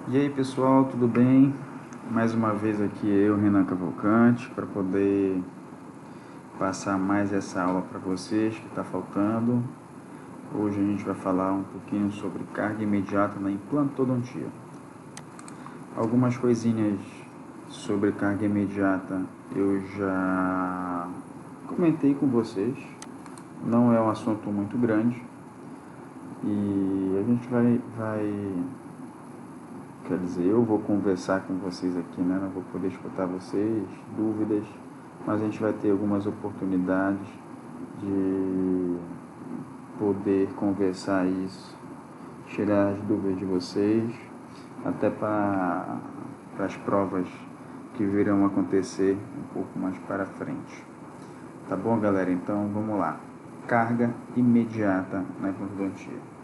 E aí pessoal, tudo bem? Mais uma vez aqui eu, Renan Cavalcante, para poder passar mais essa aula para vocês que está faltando. Hoje a gente vai falar um pouquinho sobre carga imediata na implantodontia. Algumas coisinhas sobre carga imediata eu já comentei com vocês. Não é um assunto muito grande e a gente quer dizer, eu vou conversar com vocês aqui, né? Não vou poder escutar vocês, dúvidas, mas a gente vai ter algumas oportunidades de poder conversar isso, tirar as dúvidas de vocês, até para as provas que virão acontecer um pouco mais para frente. Tá bom, galera? Então vamos lá. Carga imediata na implantodontia.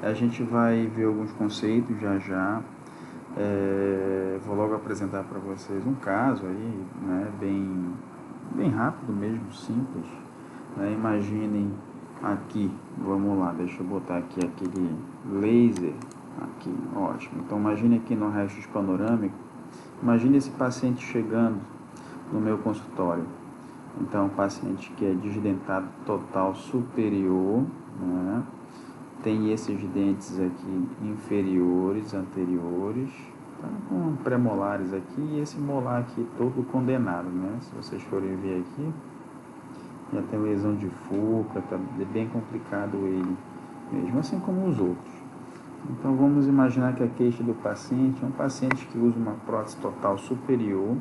A gente vai ver alguns conceitos já. Vou logo apresentar para vocês um caso aí, né, bem rápido mesmo, simples. Né? Imaginem aqui, vamos lá, deixa eu botar aqui aquele laser, aqui, ótimo. Então imagine aqui no raio-x panorâmico, imagine esse paciente chegando no meu consultório. Então, paciente que é desdentado total superior, né? Tem esses dentes aqui inferiores, anteriores, tá? Com premolares aqui e esse molar aqui todo condenado, né? Se vocês forem ver aqui, já tem lesão de furca, tá bem complicado ele, mesmo assim como os outros. Então vamos imaginar que a queixa do paciente é um paciente que usa uma prótese total superior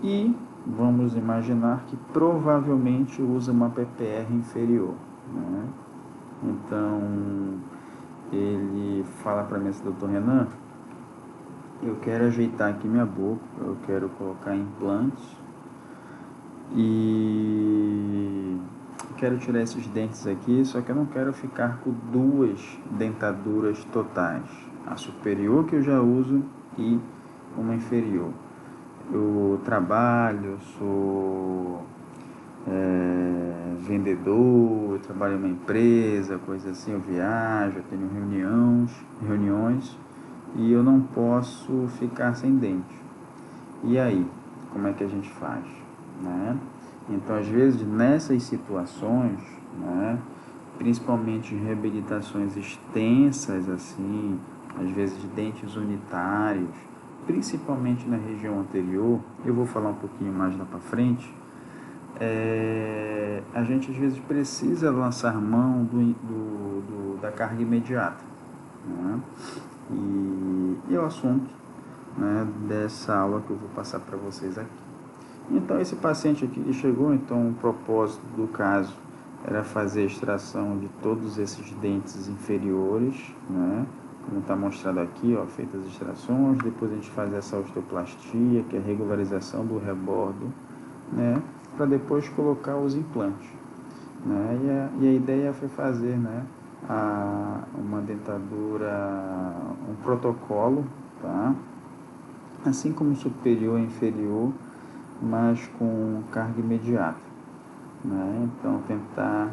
e vamos imaginar que provavelmente usa uma PPR inferior, né? Então, ele fala para mim assim, doutor Renan, eu quero ajeitar aqui minha boca, eu quero colocar implantes e quero tirar esses dentes aqui, só que eu não quero ficar com duas dentaduras totais, a superior que eu já uso e uma inferior. Eu trabalho, sou vendedor, eu trabalho em uma empresa, coisa assim, eu viajo, eu tenho reuniões e eu não posso ficar sem dente. E aí, como é que a gente faz? Né? Então, às vezes, nessas situações, né, principalmente em reabilitações extensas, assim, às vezes dentes unitários, principalmente na região anterior, eu vou falar um pouquinho mais lá para frente, a gente às vezes precisa lançar mão da carga imediata. Né? E é o assunto, né, dessa aula que eu vou passar para vocês aqui. Então esse paciente aqui que chegou, então o propósito do caso era fazer a extração de todos esses dentes inferiores, né? Como está mostrado aqui, ó, feitas as extrações, depois a gente faz essa osteoplastia, que é a regularização do rebordo, né? Para depois colocar os implantes. Né? E a ideia foi fazer, né, uma dentadura, um protocolo, tá? Assim como superior e inferior, mas com carga imediata. Né? Então, tentar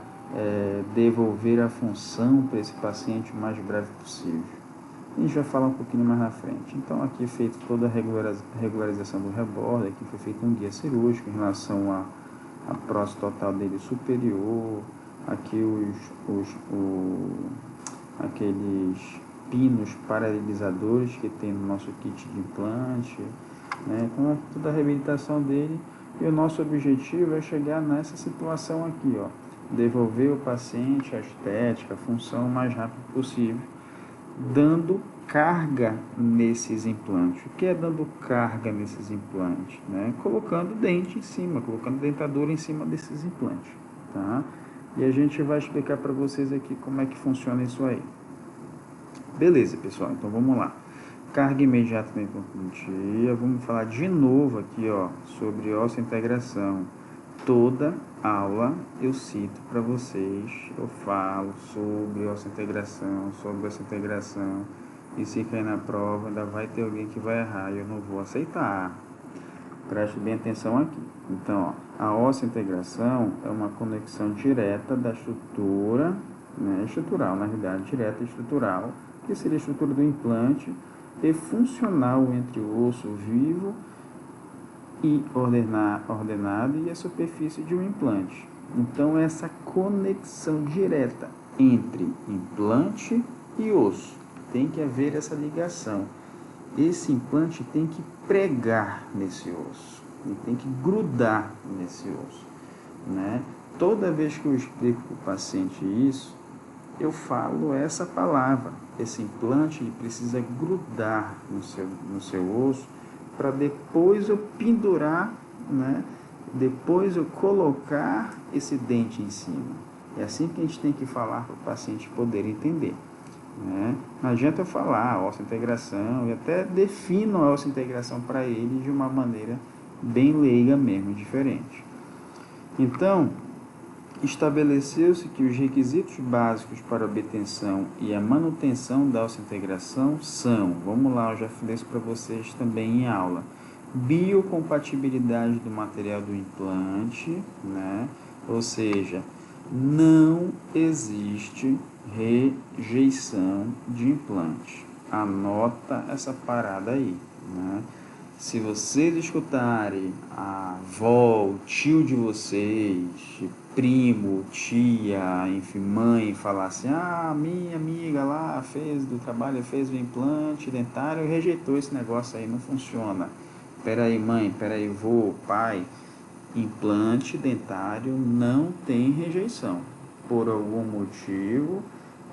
devolver a função para esse paciente o mais breve possível. A gente vai falar um pouquinho mais na frente. Então, aqui é feito toda a regularização do rebordo, aqui foi feito um guia cirúrgico em relação a prótese total dele superior, aqui aqueles pinos paralelizadores que tem no nosso kit de implante, né? Então, toda a reabilitação dele e o nosso objetivo é chegar nessa situação aqui, ó, devolver o paciente a estética, a função o mais rápido possível, dando carga nesses implantes. O que é dando carga nesses implantes? Né? Colocando dente em cima, colocando dentadura em cima desses implantes. Tá? E a gente vai explicar para vocês aqui como é que funciona isso aí. Beleza, pessoal, então vamos lá. Carga imediata da implantodontia. Vamos falar de novo aqui, ó, sobre osseointegração. Toda aula eu cito para vocês, eu falo sobre osseointegração, e se cair na prova ainda vai ter alguém que vai errar e eu não vou aceitar. Preste bem atenção aqui. Então, ó, a osseointegração é uma conexão direta da estrutura, né, estrutural, na realidade, direta e estrutural, que seria a estrutura do implante, e funcional entre o osso vivo e ordenado e a superfície de um implante. Então, essa conexão direta entre implante e osso. Tem que haver essa ligação. Esse implante tem que pregar nesse osso, ele tem que grudar nesse osso, né? Toda vez que eu explico para o paciente isso, eu falo essa palavra. Esse implante ele precisa grudar no seu osso para depois eu pendurar, né? Depois eu colocar esse dente em cima. É assim que a gente tem que falar para o paciente poder entender. Né? Não adianta eu falar osseointegração e até defino a osseointegração para ele de uma maneira bem leiga mesmo, diferente. Então, estabeleceu-se que os requisitos básicos para a obtenção e a manutenção da osseointegração são, vamos lá, eu já falei isso para vocês também em aula, biocompatibilidade do material do implante, né? Ou seja, não existe rejeição de implante. Anota essa parada aí, né? Se vocês escutarem a avó, o tio de vocês, primo, tia, enfim, mãe, falar assim, minha amiga lá fez do trabalho, fez o implante dentário e rejeitou esse negócio aí, não funciona. Peraí, mãe, peraí, vô, pai, implante dentário não tem rejeição. Por algum motivo,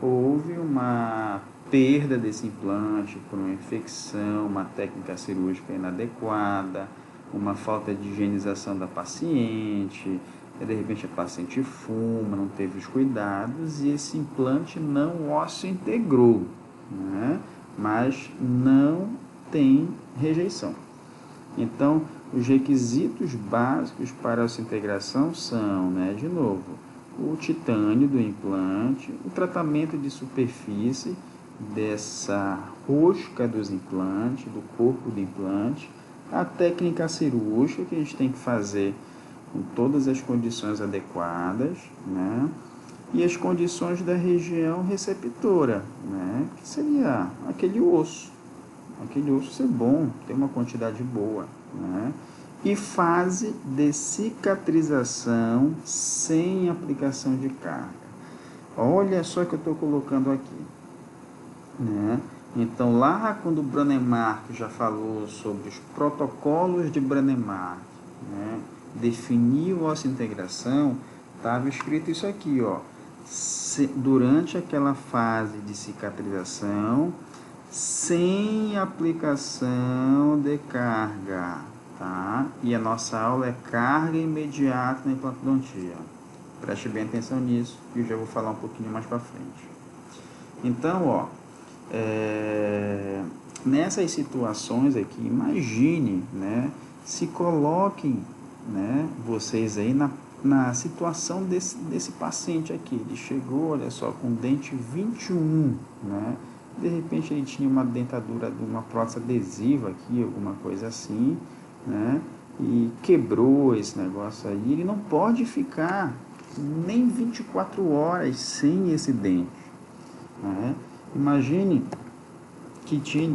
houve uma perda desse implante por uma infecção, uma técnica cirúrgica inadequada, uma falta de higienização da paciente, de repente a paciente fuma, não teve os cuidados e esse implante não osseointegrou, né? Mas não tem rejeição. Então, os requisitos básicos para essa integração são, né, de novo, o titânio do implante, o tratamento de superfície dessa rosca dos implantes, do corpo do implante, a técnica cirúrgica que a gente tem que fazer com todas as condições adequadas, né, e as condições da região receptora, né, que seria aquele osso ser bom, ter uma quantidade boa, né? E fase de cicatrização sem aplicação de carga. Olha só que eu estou colocando aqui, né? Então, lá quando o Brannemark já falou sobre os protocolos de Brannemark, né? Definiu a osseointegração, estava escrito isso aqui, ó. Durante aquela fase de cicatrização, sem aplicação de carga, tá? E a nossa aula é carga imediata na implantodontia. Preste bem atenção nisso, que eu já vou falar um pouquinho mais para frente. Então, ó, nessas situações aqui, imagine, né? Se coloquem, né? Vocês aí na situação desse paciente aqui. Ele chegou, olha só, com dente 21, né? De repente ele tinha uma dentadura, uma prótese adesiva aqui, alguma coisa assim, né? E quebrou esse negócio aí. Ele não pode ficar nem 24 horas sem esse dente, né? Imagine que tinha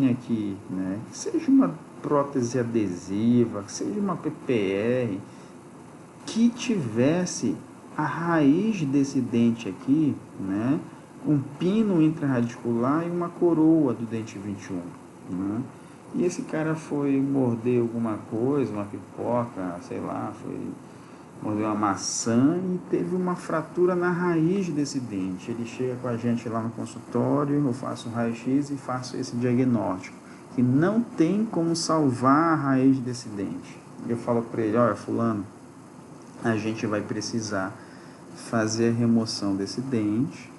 aqui, né? Que seja uma prótese adesiva, que seja uma PPR, que tivesse a raiz desse dente aqui, né? Um pino intrarradicular e uma coroa do dente 21, né? E esse cara foi morder alguma coisa, uma pipoca, sei lá, mordeu uma maçã e teve uma fratura na raiz desse dente. Ele chega com a gente lá no consultório, eu faço um raio-x e faço esse diagnóstico, que não tem como salvar a raiz desse dente. Eu falo para ele, olha, fulano, a gente vai precisar fazer a remoção desse dente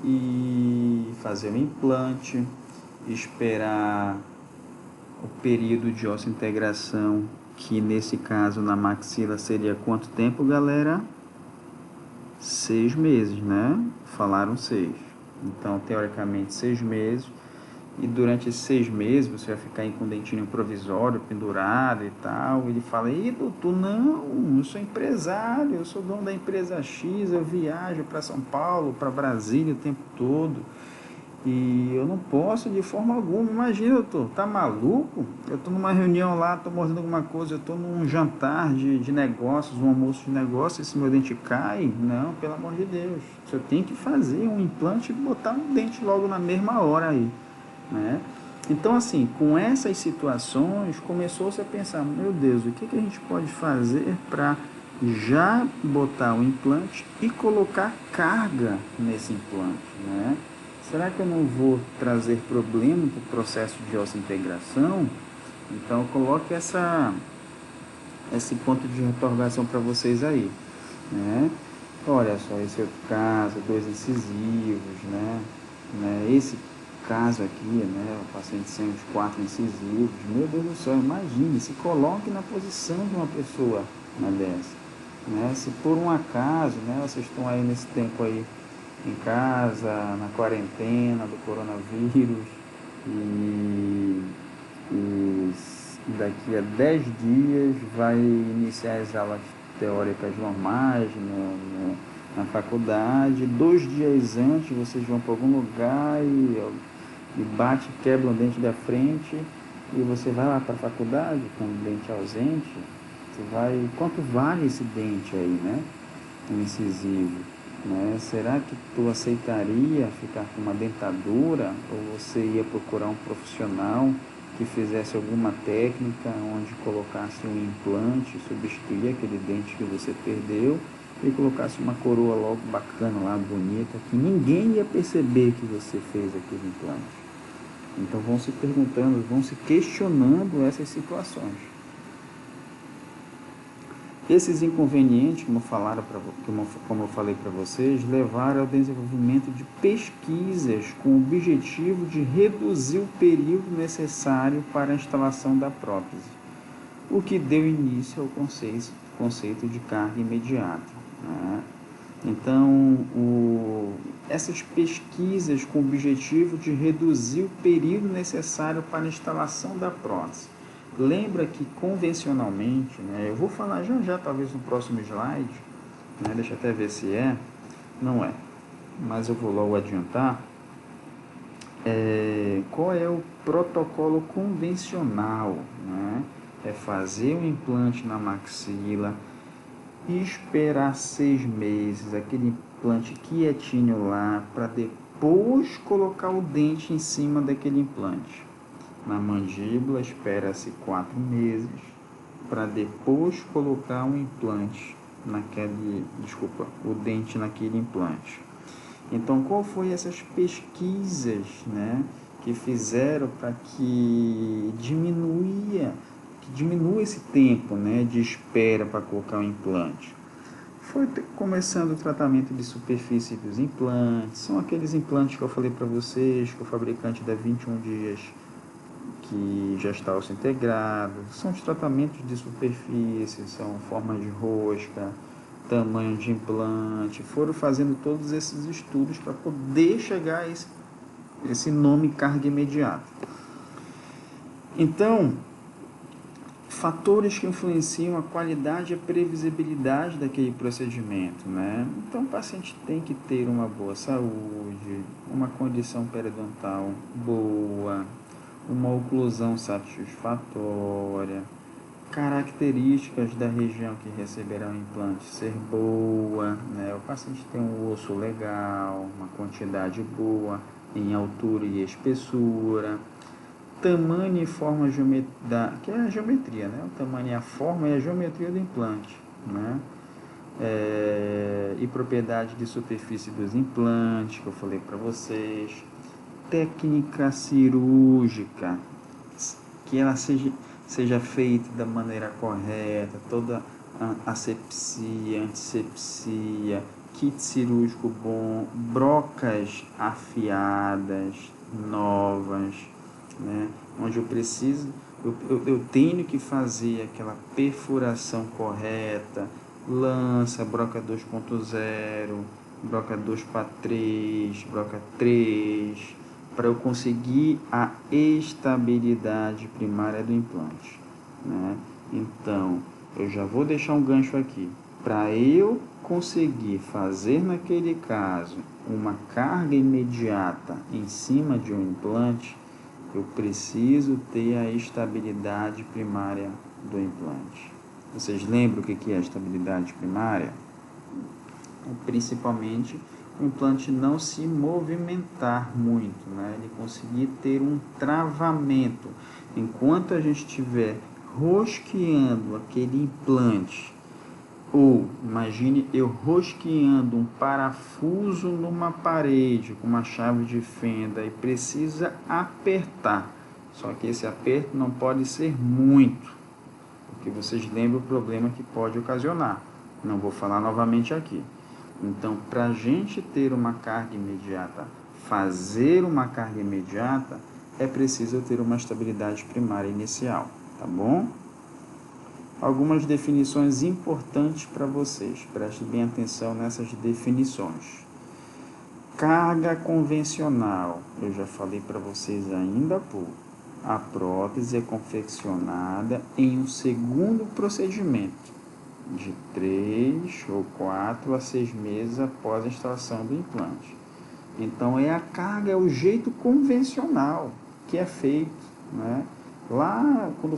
e fazer um implante, esperar o período de osseointegração, que nesse caso na maxila seria quanto tempo, galera? 6 meses, né? Falaram 6. Então, teoricamente, 6 meses. e durante esses 6 meses você vai ficar aí com o dentinho provisório, pendurado e tal. Ele fala, e doutor, não, eu sou empresário, eu sou dono da empresa X, eu viajo para São Paulo, para Brasília o tempo todo, e eu não posso de forma alguma. Imagina, doutor, tá maluco? Eu estou numa reunião lá, estou mordendo alguma coisa, eu estou num jantar de negócios, um almoço de negócios, esse meu dente cai? Não, pelo amor de Deus. Você tem que fazer um implante e botar um dente logo na mesma hora aí, né? Então, assim, com essas situações, começou-se a pensar, meu Deus, o que a gente pode fazer para já botar o implante e colocar carga nesse implante, né? Será que eu não vou trazer problema para o processo de osseointegração? Então, coloque esse ponto de interrogação para vocês aí, né? Olha só, esse outro caso, 2 incisivos, né? Esse caso aqui, né? O paciente sem os 4 incisivos. Meu Deus do céu, imagine, se coloque na posição de uma pessoa dessa, né? Se por um acaso, né? Vocês estão aí nesse tempo aí em casa, na quarentena do coronavírus, e daqui a 10 dias vai iniciar as aulas teóricas normais na faculdade. 2 dias antes vocês vão para algum lugar e bate, quebra um dente da frente, e você vai lá para a faculdade com o dente ausente. Quanto vale esse dente aí, né? Um incisivo, né? Será que tu aceitaria ficar com uma dentadura, ou você ia procurar um profissional que fizesse alguma técnica onde colocasse um implante, substituir aquele dente que você perdeu e colocasse uma coroa logo bacana lá, bonita, que ninguém ia perceber que você fez aquele implante? Então vão se perguntando, vão se questionando essas situações. Esses inconvenientes, como eu falei para vocês, levaram ao desenvolvimento de pesquisas com o objetivo de reduzir o período necessário para a instalação da prótese, o que deu início ao conceito de carga imediata, né? Então, essas pesquisas com o objetivo de reduzir o período necessário para a instalação da prótese. Lembra que convencionalmente, né, eu vou falar já talvez no próximo slide, né, deixa eu até ver se não é, mas eu vou logo adiantar. Qual é o protocolo convencional, né? É fazer um implante na maxila, esperar 6 meses, aquele implante quietinho lá, para depois colocar o dente em cima daquele implante. Na mandíbula, espera-se 4 meses, para depois colocar um implante o dente naquele implante. Então, qual foi essas pesquisas, né, que fizeram para que diminua esse tempo, né, de espera para colocar o implante? Foi começando o tratamento de superfície dos implantes. São aqueles implantes que eu falei para vocês, que o fabricante dá 21 dias que já está osseointegrado. São os tratamentos de superfície, são formas de rosca, tamanho de implante. Foram fazendo todos esses estudos para poder chegar a esse nome carga imediata. Então, fatores que influenciam a qualidade e a previsibilidade daquele procedimento, né? Então, o paciente tem que ter uma boa saúde, uma condição periodontal boa, uma oclusão satisfatória, características da região que receberá o implante ser boa, né? O paciente tem um osso legal, uma quantidade boa em altura e espessura, tamanho e forma que é a geometria, né? O tamanho, a forma e a geometria do implante, né? E propriedade de superfície dos implantes, que eu falei para vocês. Técnica cirúrgica, que ela seja feita da maneira correta, toda a asepsia, antisepsia, kit cirúrgico bom, brocas afiadas, novas, né? Onde eu tenho que fazer aquela perfuração correta, lança, broca 2.0, broca 2 para 3, broca 3, para eu conseguir a estabilidade primária do implante, né? Então, eu já vou deixar um gancho aqui. Para eu conseguir fazer, naquele caso, uma carga imediata em cima de um implante, eu preciso ter a estabilidade primária do implante. Vocês lembram o que é a estabilidade primária? Principalmente o implante não se movimentar muito, né? Ele conseguir ter um travamento. Enquanto a gente estiver rosqueando aquele implante, ou imagine eu rosqueando um parafuso numa parede com uma chave de fenda e precisa apertar. Só que esse aperto não pode ser muito, porque vocês lembram o problema que pode ocasionar. Não vou falar novamente aqui. Então, para a gente ter uma carga imediata, fazer uma carga imediata, é preciso ter uma estabilidade primária inicial, tá bom? Algumas definições importantes para vocês, prestem bem atenção nessas definições. Carga convencional, eu já falei para vocês ainda há pouco. A prótese é confeccionada em um segundo procedimento, de 3 ou 4 a 6 meses após a instalação do implante. Então, a carga é o jeito convencional que é feito, né? Lá, quando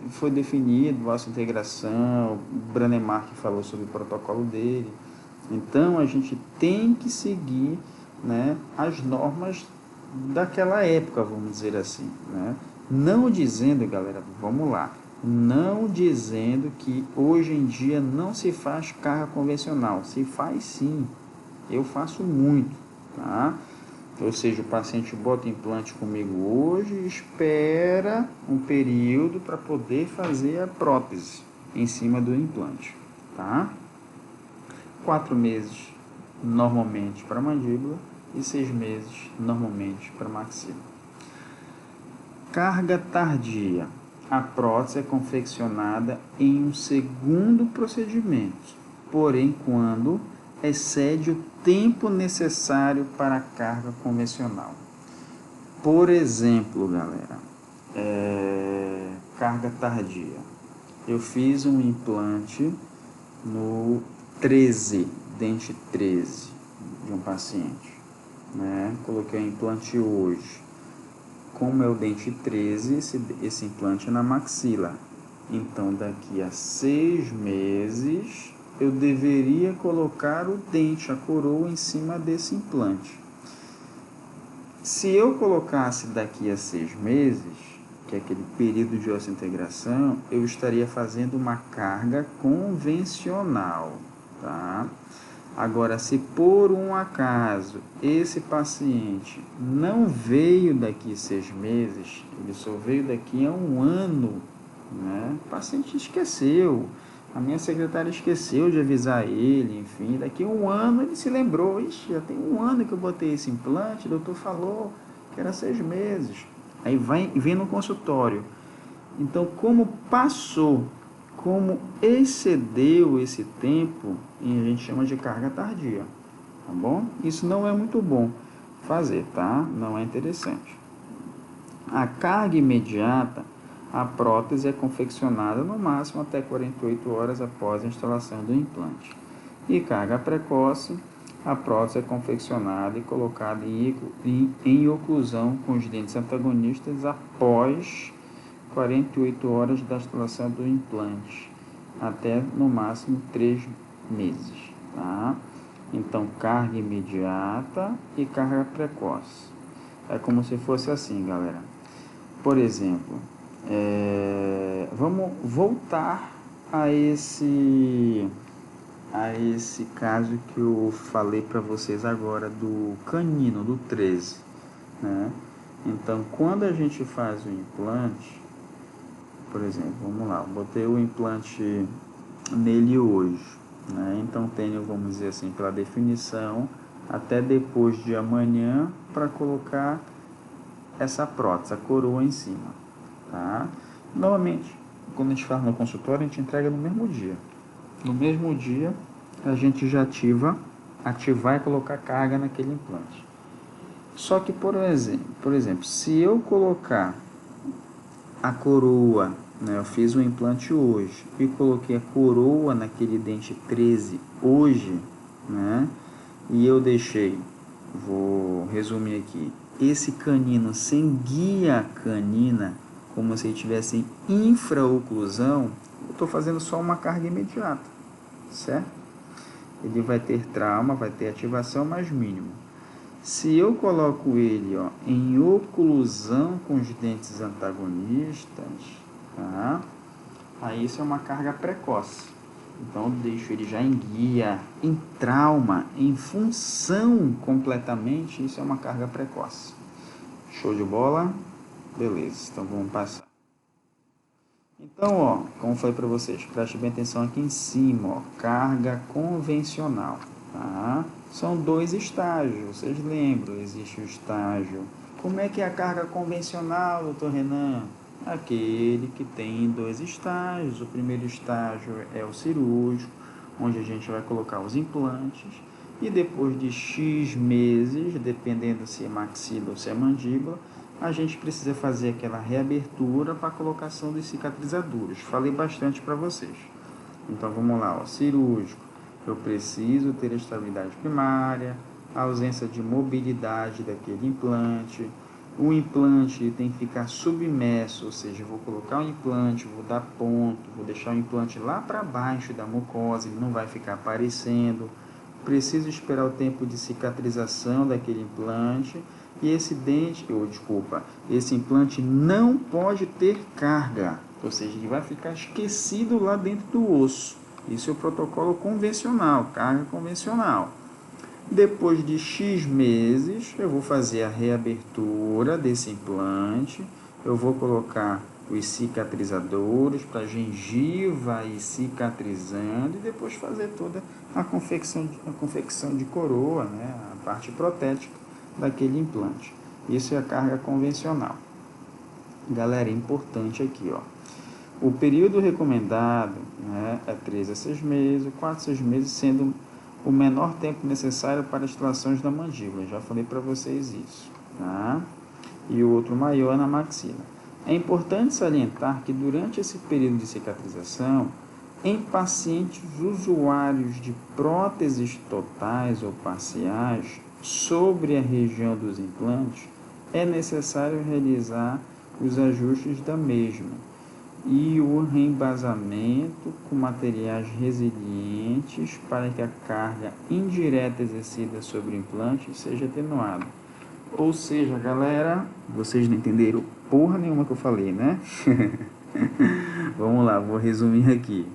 foi definido a integração, o Branemark falou sobre o protocolo dele. Então, a gente tem que seguir, né, as normas daquela época, vamos dizer assim, né? Não dizendo, galera, vamos lá, não dizendo que hoje em dia não se faz carga convencional. Se faz sim, eu faço muito, tá? Ou seja, o paciente bota o implante comigo hoje e espera um período para poder fazer a prótese em cima do implante, tá? 4 meses normalmente para mandíbula e 6 meses normalmente para maxila. Carga tardia. A prótese é confeccionada em um segundo procedimento, porém quando excede o tempo necessário para a carga convencional. Por exemplo, galera, carga tardia. Eu fiz um implante no 13, dente 13 de um paciente, né? Coloquei o implante hoje. Como é o dente 13, esse implante é na maxila. Então, daqui a 6 meses, eu deveria colocar o dente, a coroa, em cima desse implante. Se eu colocasse daqui a 6 meses, que é aquele período de osseointegração, eu estaria fazendo uma carga convencional, tá? Agora, se por um acaso esse paciente não veio daqui 6 meses, ele só veio daqui a 1 ano, né? O paciente esqueceu, a minha secretária esqueceu de avisar ele, enfim, daqui a 1 ano ele se lembrou, ixi, já tem 1 ano que eu botei esse implante, o doutor falou que era 6 meses. Aí vem no consultório. Então, como passou, como excedeu esse tempo, a gente chama de carga tardia, tá bom? Isso não é muito bom fazer, tá? Não é interessante. A carga imediata, a prótese é confeccionada no máximo até 48 horas após a instalação do implante. E carga precoce, a prótese é confeccionada e colocada em oclusão com os dentes antagonistas após 48 horas da instalação do implante, até no máximo 3 meses, tá? Então, carga imediata e carga precoce. É como se fosse assim, galera. Por exemplo, vamos voltar a esse caso que eu falei para vocês agora do canino, do 13, né? Então, quando a gente faz o implante, por exemplo, vamos lá, eu botei o implante nele hoje, né? Então tenho, vamos dizer assim, pela definição, até depois de amanhã para colocar essa prótese, a coroa em cima, tá? Novamente, quando a gente faz no consultório, a gente entrega no mesmo dia. No mesmo dia, a gente já ativar e colocar carga naquele implante. Só que, por exemplo, se eu colocar a coroa, né, eu fiz o implante hoje e coloquei a coroa naquele dente 13 hoje, né, e eu deixei, vou resumir aqui, esse canino sem guia canina, como se ele tivesse infraoclusão, eu estou fazendo só uma carga imediata, certo? Ele vai ter trauma, vai ter ativação, mas mínimo. Se eu coloco ele em oclusão com os dentes antagonistas, tá? Aí isso é uma carga precoce. Então eu deixo ele já em guia, em trauma, em função completamente, isso é uma carga precoce. Show de bola? Beleza, então vamos passar. Então, como eu falei para vocês, preste bem atenção aqui em cima, carga convencional, tá? São 2 estágios, vocês lembram, existe o estágio. Como é que é a carga convencional, doutor Renan? Aquele que tem 2 estágios. O primeiro estágio é o cirúrgico, onde a gente vai colocar os implantes, e depois de X meses, dependendo se é maxila ou se é mandíbula, a gente precisa fazer aquela reabertura para a colocação dos cicatrizadores. Falei bastante para vocês. Então vamos lá, cirúrgico. Eu preciso ter a estabilidade primária, a ausência de mobilidade daquele implante. O implante tem que ficar submerso, ou seja, eu vou colocar o implante, vou dar ponto, vou deixar o implante lá para baixo da mucosa, ele não vai ficar aparecendo. Preciso esperar o tempo de cicatrização daquele implante. E esse esse implante não pode ter carga, ou seja, ele vai ficar esquecido lá dentro do osso. Isso é o protocolo convencional, carga convencional. Depois de X meses, eu vou fazer a reabertura desse implante, eu vou colocar os cicatrizadores para a gengiva ir cicatrizando e depois fazer toda a confecção de coroa, né, a parte protética daquele implante. Isso é a carga convencional. Galera, é importante aqui, o período recomendado, né, é 3 a 6 meses, 4 a 6 meses sendo o menor tempo necessário para as extrações da mandíbula. Já falei para vocês isso, tá? E o outro maior na maxila. É importante salientar que durante esse período de cicatrização, em pacientes usuários de próteses totais ou parciais sobre a região dos implantes, é necessário realizar os ajustes da mesma e o reembasamento com materiais resilientes para que a carga indireta exercida sobre o implante seja atenuada. Ou seja, galera, vocês não entenderam porra nenhuma que eu falei, né? Vamos lá, vou resumir aqui.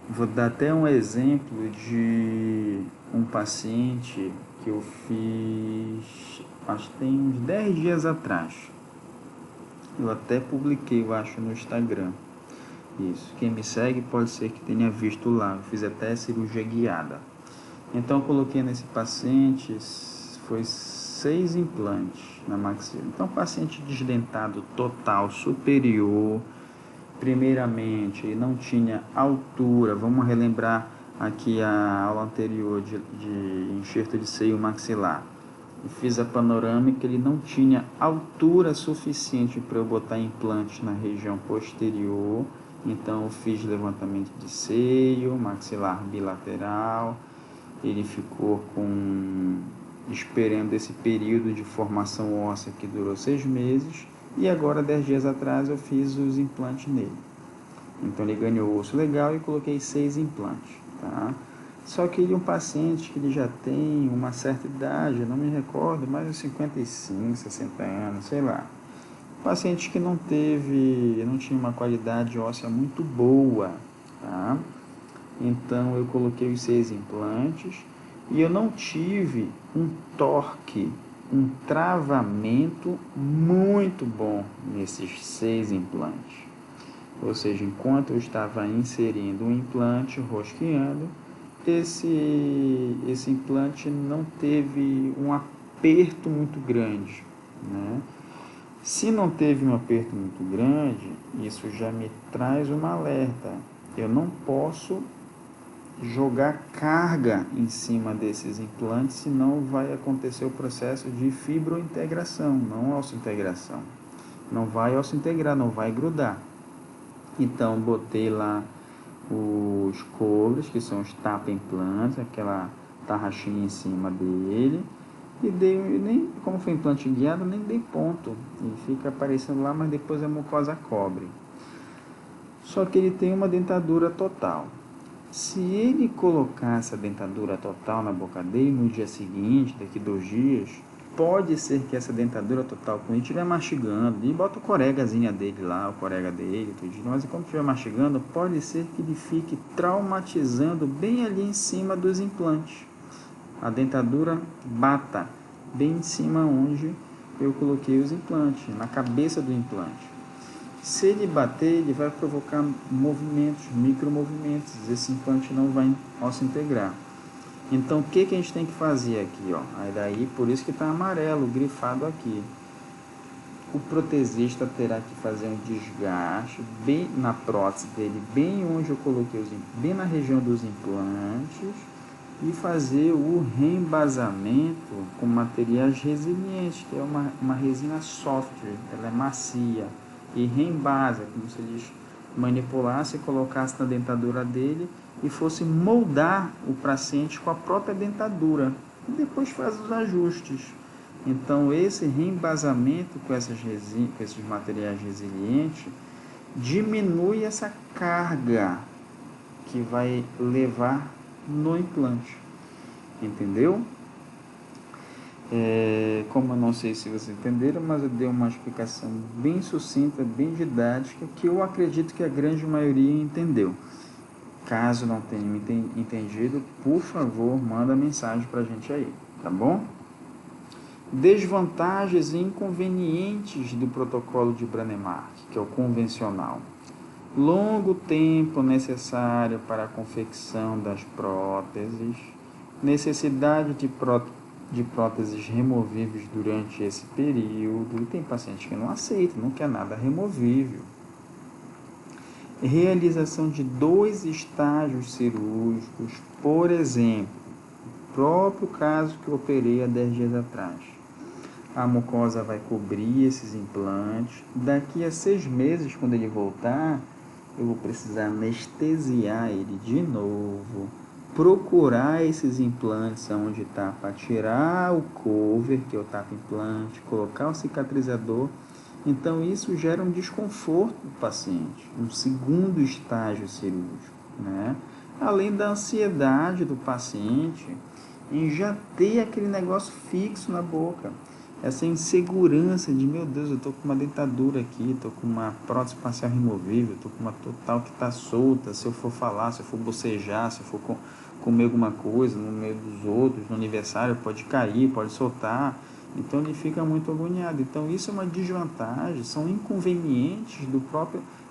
Vou dar até um exemplo de um paciente que eu fiz, acho que tem uns 10 dias atrás. Eu até publiquei, eu acho, no Instagram. Isso. Quem me segue pode ser que tenha visto lá. Eu fiz até cirurgia guiada. Então, eu coloquei nesse paciente, foi 6 implantes na maxila. Então, paciente desdentado total, superior. Primeiramente, ele não tinha altura. Vamos relembrar aqui a aula anterior de enxerto de seio maxilar. Eu fiz a panorâmica, ele não tinha altura suficiente para eu botar implante na região posterior. Então, eu fiz levantamento de seio, maxilar bilateral. Ele ficou esperando esse período de formação óssea que durou 6 meses. E agora, 10 dias atrás, eu fiz os implantes nele. Então, ele ganhou osso legal e coloquei 6 implantes, tá? Só que ele é um paciente que ele já tem uma certa idade, eu não me recordo, mais de 55, 60 anos, sei lá. Paciente que não tinha uma qualidade óssea muito boa, tá? Então, eu coloquei os 6 implantes e eu não tive um torque, um travamento muito bom nesses 6 implantes. Ou seja, enquanto eu estava inserindo um implante, rosqueando, esse implante não teve um aperto muito grande, né? Se não teve um aperto muito grande, isso já me traz um alerta. Eu não posso jogar carga em cima desses implantes, senão vai acontecer o processo de fibrointegração, não ossointegração. Não vai ossointegrar, não vai grudar. Então, botei lá os covers, que são os tapa-implantes, aquela tarraxinha em cima dele, e dei, nem, como foi implante guiado, nem dei ponto, e fica aparecendo lá, mas depois a mucosa cobre. Só que ele tem uma dentadura total. Se ele colocar essa dentadura total na boca dele no dia seguinte, daqui 2 dias, pode ser que essa dentadura total, quando ele estiver mastigando, e bota o coregazinha dele lá, o corega dele, tudo, mas quando estiver mastigando, pode ser que ele fique traumatizando bem ali em cima dos implantes. A dentadura bata bem em cima onde eu coloquei os implantes, na cabeça do implante. Se ele bater, ele vai provocar movimentos, micromovimentos. Esse implante não vai se integrar. Então, o que a gente tem que fazer aqui? Ó? Aí daí, por isso que está amarelo, grifado aqui. O protesista terá que fazer um desgaste bem na prótese dele, bem onde eu coloquei, bem na região dos implantes, e fazer o reembasamento com materiais resilientes, que é uma resina soft, ela é macia, e reembasa, como se eles manipulassem e colocassem na dentadura dele e fosse moldar o paciente com a própria dentadura, e depois faz os ajustes. Então, esse reembasamento com esses materiais resilientes diminui essa carga que vai levar no implante. Entendeu? Como eu não sei se vocês entenderam, mas eu dei uma explicação bem sucinta, bem didática, que eu acredito que a grande maioria entendeu. Caso não tenha entendido, por favor, manda mensagem para a gente aí, tá bom? Desvantagens e inconvenientes do protocolo de Brånemark, que é o convencional. Longo tempo necessário para a confecção das próteses, necessidade de próteses removíveis durante esse período, e tem paciente que não aceita, não quer nada removível. Realização de 2 estágios cirúrgicos, por exemplo, o próprio caso que eu operei há 10 dias atrás. A mucosa vai cobrir esses implantes. Daqui a 6 meses, quando ele voltar, eu vou precisar anestesiar ele de novo, procurar esses implantes onde está, para tirar o cover, que é o tapa-implante, colocar o cicatrizador. Então, isso gera um desconforto do paciente, um segundo estágio cirúrgico, né? Além da ansiedade do paciente em já ter aquele negócio fixo na boca. Essa insegurança de, meu Deus, eu estou com uma dentadura aqui, estou com uma prótese facial removível, estou com uma total que está solta, se eu for falar, se eu for bocejar, se eu for comer alguma coisa no meio dos outros, no aniversário, pode cair, pode soltar. Então ele fica muito agoniado. Então isso é uma desvantagem, são inconvenientes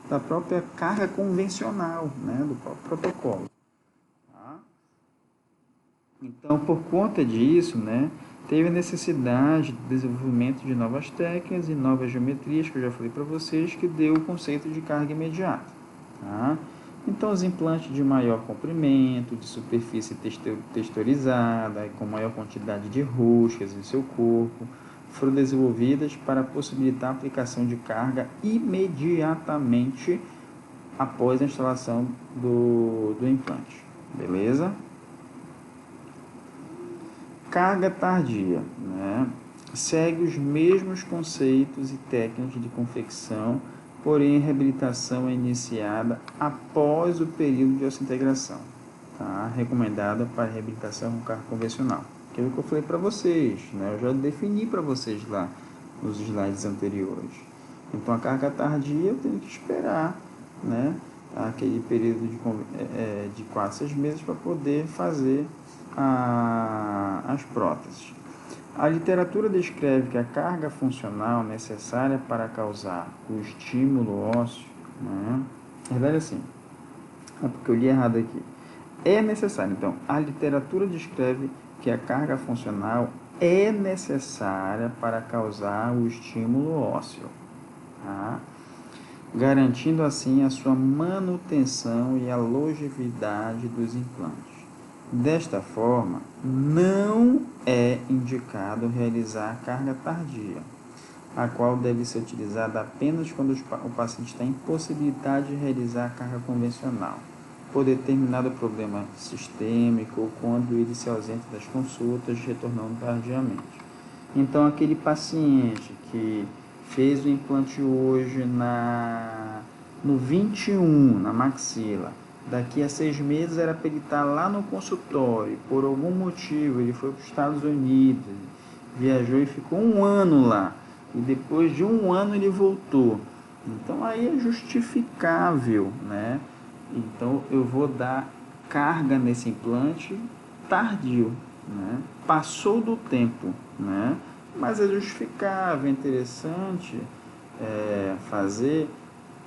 da própria carga convencional, né, do próprio protocolo. Tá? Então, por conta disso, né, teve a necessidade de desenvolvimento de novas técnicas e novas geometrias, que eu já falei para vocês, que deu o conceito de carga imediata. Tá? Então, os implantes de maior comprimento, de superfície texturizada, com maior quantidade de roscas em seu corpo, foram desenvolvidas para possibilitar a aplicação de carga imediatamente após a instalação do implante. Beleza? Carga tardia, né? Segue os mesmos conceitos e técnicas de confecção, porém a reabilitação é iniciada após o período de osseointegração, tá? Recomendada para reabilitação com carga convencional. Que é o que eu falei para vocês, né? Eu já defini para vocês lá nos slides anteriores. Então a carga tardia eu tenho que esperar, né, aquele período de 4 a 6 meses para poder fazer as próteses. A literatura descreve que a carga funcional necessária para causar o estímulo ósseo, né? Na verdade, assim, é porque eu li errado aqui. É necessário. Então, a literatura descreve que a carga funcional é necessária para causar o estímulo ósseo. Tá? garantindo assim a sua manutenção e a longevidade dos implantes. Desta forma, não é indicado realizar carga tardia, a qual deve ser utilizada apenas quando o paciente está em possibilidade de realizar a carga convencional, por determinado problema sistêmico ou quando ele se ausenta das consultas, retornando tardiamente. Então, aquele paciente que fez o implante hoje no 21, na maxila, daqui a 6 meses era para ele estar lá no consultório, por algum motivo ele foi para os Estados Unidos, viajou e ficou 1 ano lá, e depois de 1 ano ele voltou. Então aí é justificável, né? Então eu vou dar carga nesse implante tardio, né? Passou do tempo, né? Mas é justificável, é interessante fazer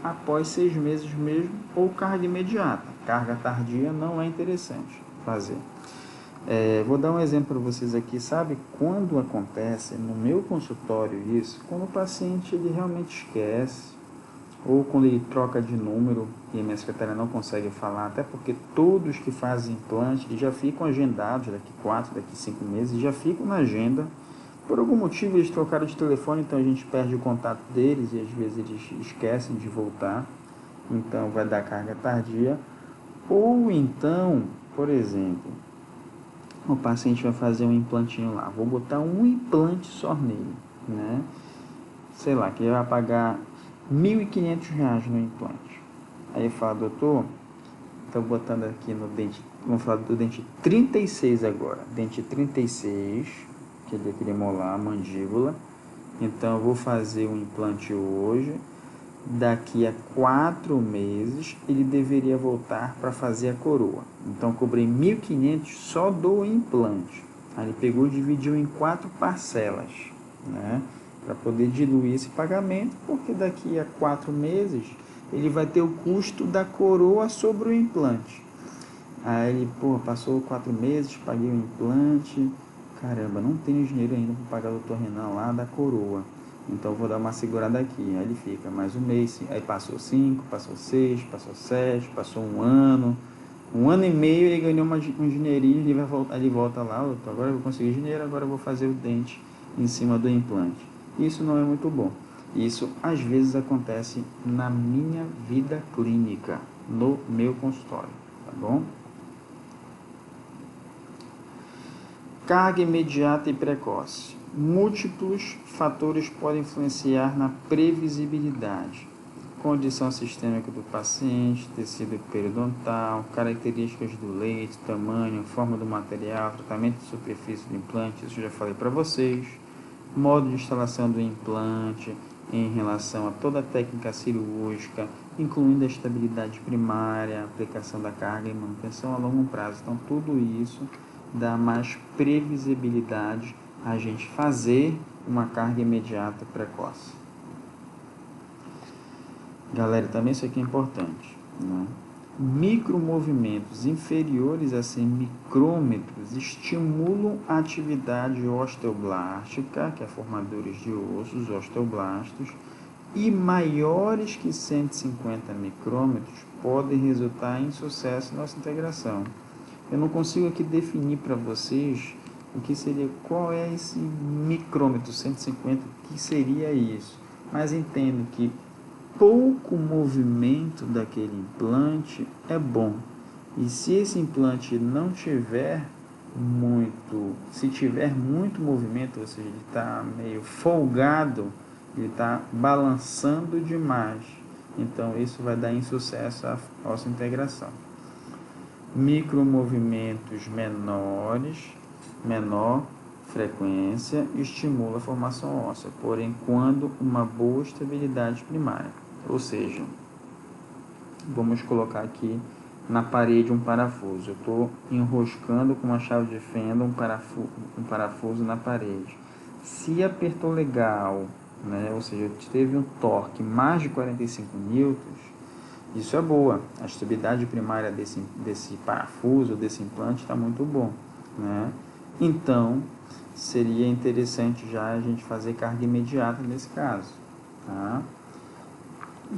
após 6 meses mesmo, ou carga imediata. Carga tardia não é interessante fazer. Vou dar um exemplo para vocês aqui. Sabe quando acontece no meu consultório isso? Quando o paciente ele realmente esquece, ou quando ele troca de número e a minha secretária não consegue falar, até porque todos que fazem implante eles já ficam agendados daqui 4, daqui 5 meses, já ficam na agenda. Por algum motivo eles trocaram de telefone, então a gente perde o contato deles e às vezes eles esquecem de voltar, então vai dar carga tardia. Ou então, por exemplo, o paciente vai fazer um implantinho lá, vou botar um implante só nele, né? Sei lá, que ele vai pagar R$1.500 no implante. Aí eu falo, doutor, estou botando aqui no dente, vamos falar do dente 36 agora, dente 36, que é aquele molar, mandíbula. Então eu vou fazer um implante hoje, daqui a 4 meses ele deveria voltar para fazer a coroa. Então eu cobrei R$1.500 só do implante. Aí ele pegou e dividiu em 4 parcelas, né? Para poder diluir esse pagamento, porque daqui a 4 meses ele vai ter o custo da coroa sobre o implante. Aí ele, passou 4 meses, paguei o implante, caramba, não tenho dinheiro ainda para pagar o Dr. Renan lá da coroa, então vou dar uma segurada aqui. Aí ele fica mais um mês, aí passou 5, passou 6, passou 7, passou 1 ano, 1 ano e meio ele ganhou um dinheirinho, ele volta lá, agora eu vou conseguir dinheiro, agora eu vou fazer o dente em cima do implante. Isso não é muito bom. Isso às vezes acontece na minha vida clínica, no meu consultório, tá bom? Carga imediata e precoce. Múltiplos fatores podem influenciar na previsibilidade. Condição sistêmica do paciente, tecido periodontal, características do leite, tamanho, forma do material, tratamento de superfície do implante, isso eu já falei para vocês. Modo de instalação do implante em relação a toda a técnica cirúrgica, incluindo a estabilidade primária, a aplicação da carga e manutenção a longo prazo. Então, tudo isso dá mais previsibilidade a gente fazer uma carga imediata precoce. Galera, também isso aqui é importante, né? Micromovimentos inferiores a 100 micrômetros estimulam a atividade osteoblástica, que é formadores de ossos, osteoblastos, e maiores que 150 micrômetros podem resultar em sucesso na nossa integração. Eu não consigo aqui definir para vocês o que seria, qual é esse micrômetro 150, o que seria isso, mas entendo que pouco movimento daquele implante é bom. E se esse implante não tiver se tiver muito movimento, ou seja, ele está meio folgado, ele está balançando demais, então isso vai dar insucesso à nossa integração. Micromovimentos menor frequência estimula a formação óssea, porém quando uma boa estabilidade primária. Ou seja, vamos colocar aqui na parede um parafuso. Eu estou enroscando com uma chave de fenda um parafuso na parede. Se apertou legal, né, ou seja, teve um torque mais de 45 newtons, isso é boa. A estabilidade primária desse parafuso, desse implante, está muito bom, né? Então, seria interessante já a gente fazer carga imediata nesse caso, tá?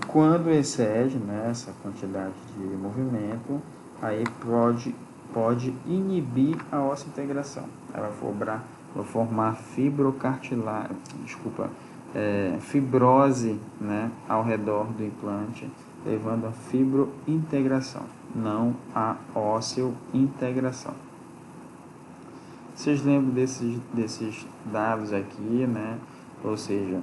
Quando excede, né, essa quantidade de movimento, aí pode inibir a ossa-integração. Ela vai formar fibrose, né, ao redor do implante, levando a fibrointegração, não a ósseo-integração. Vocês lembram desses dados aqui, né? Ou seja,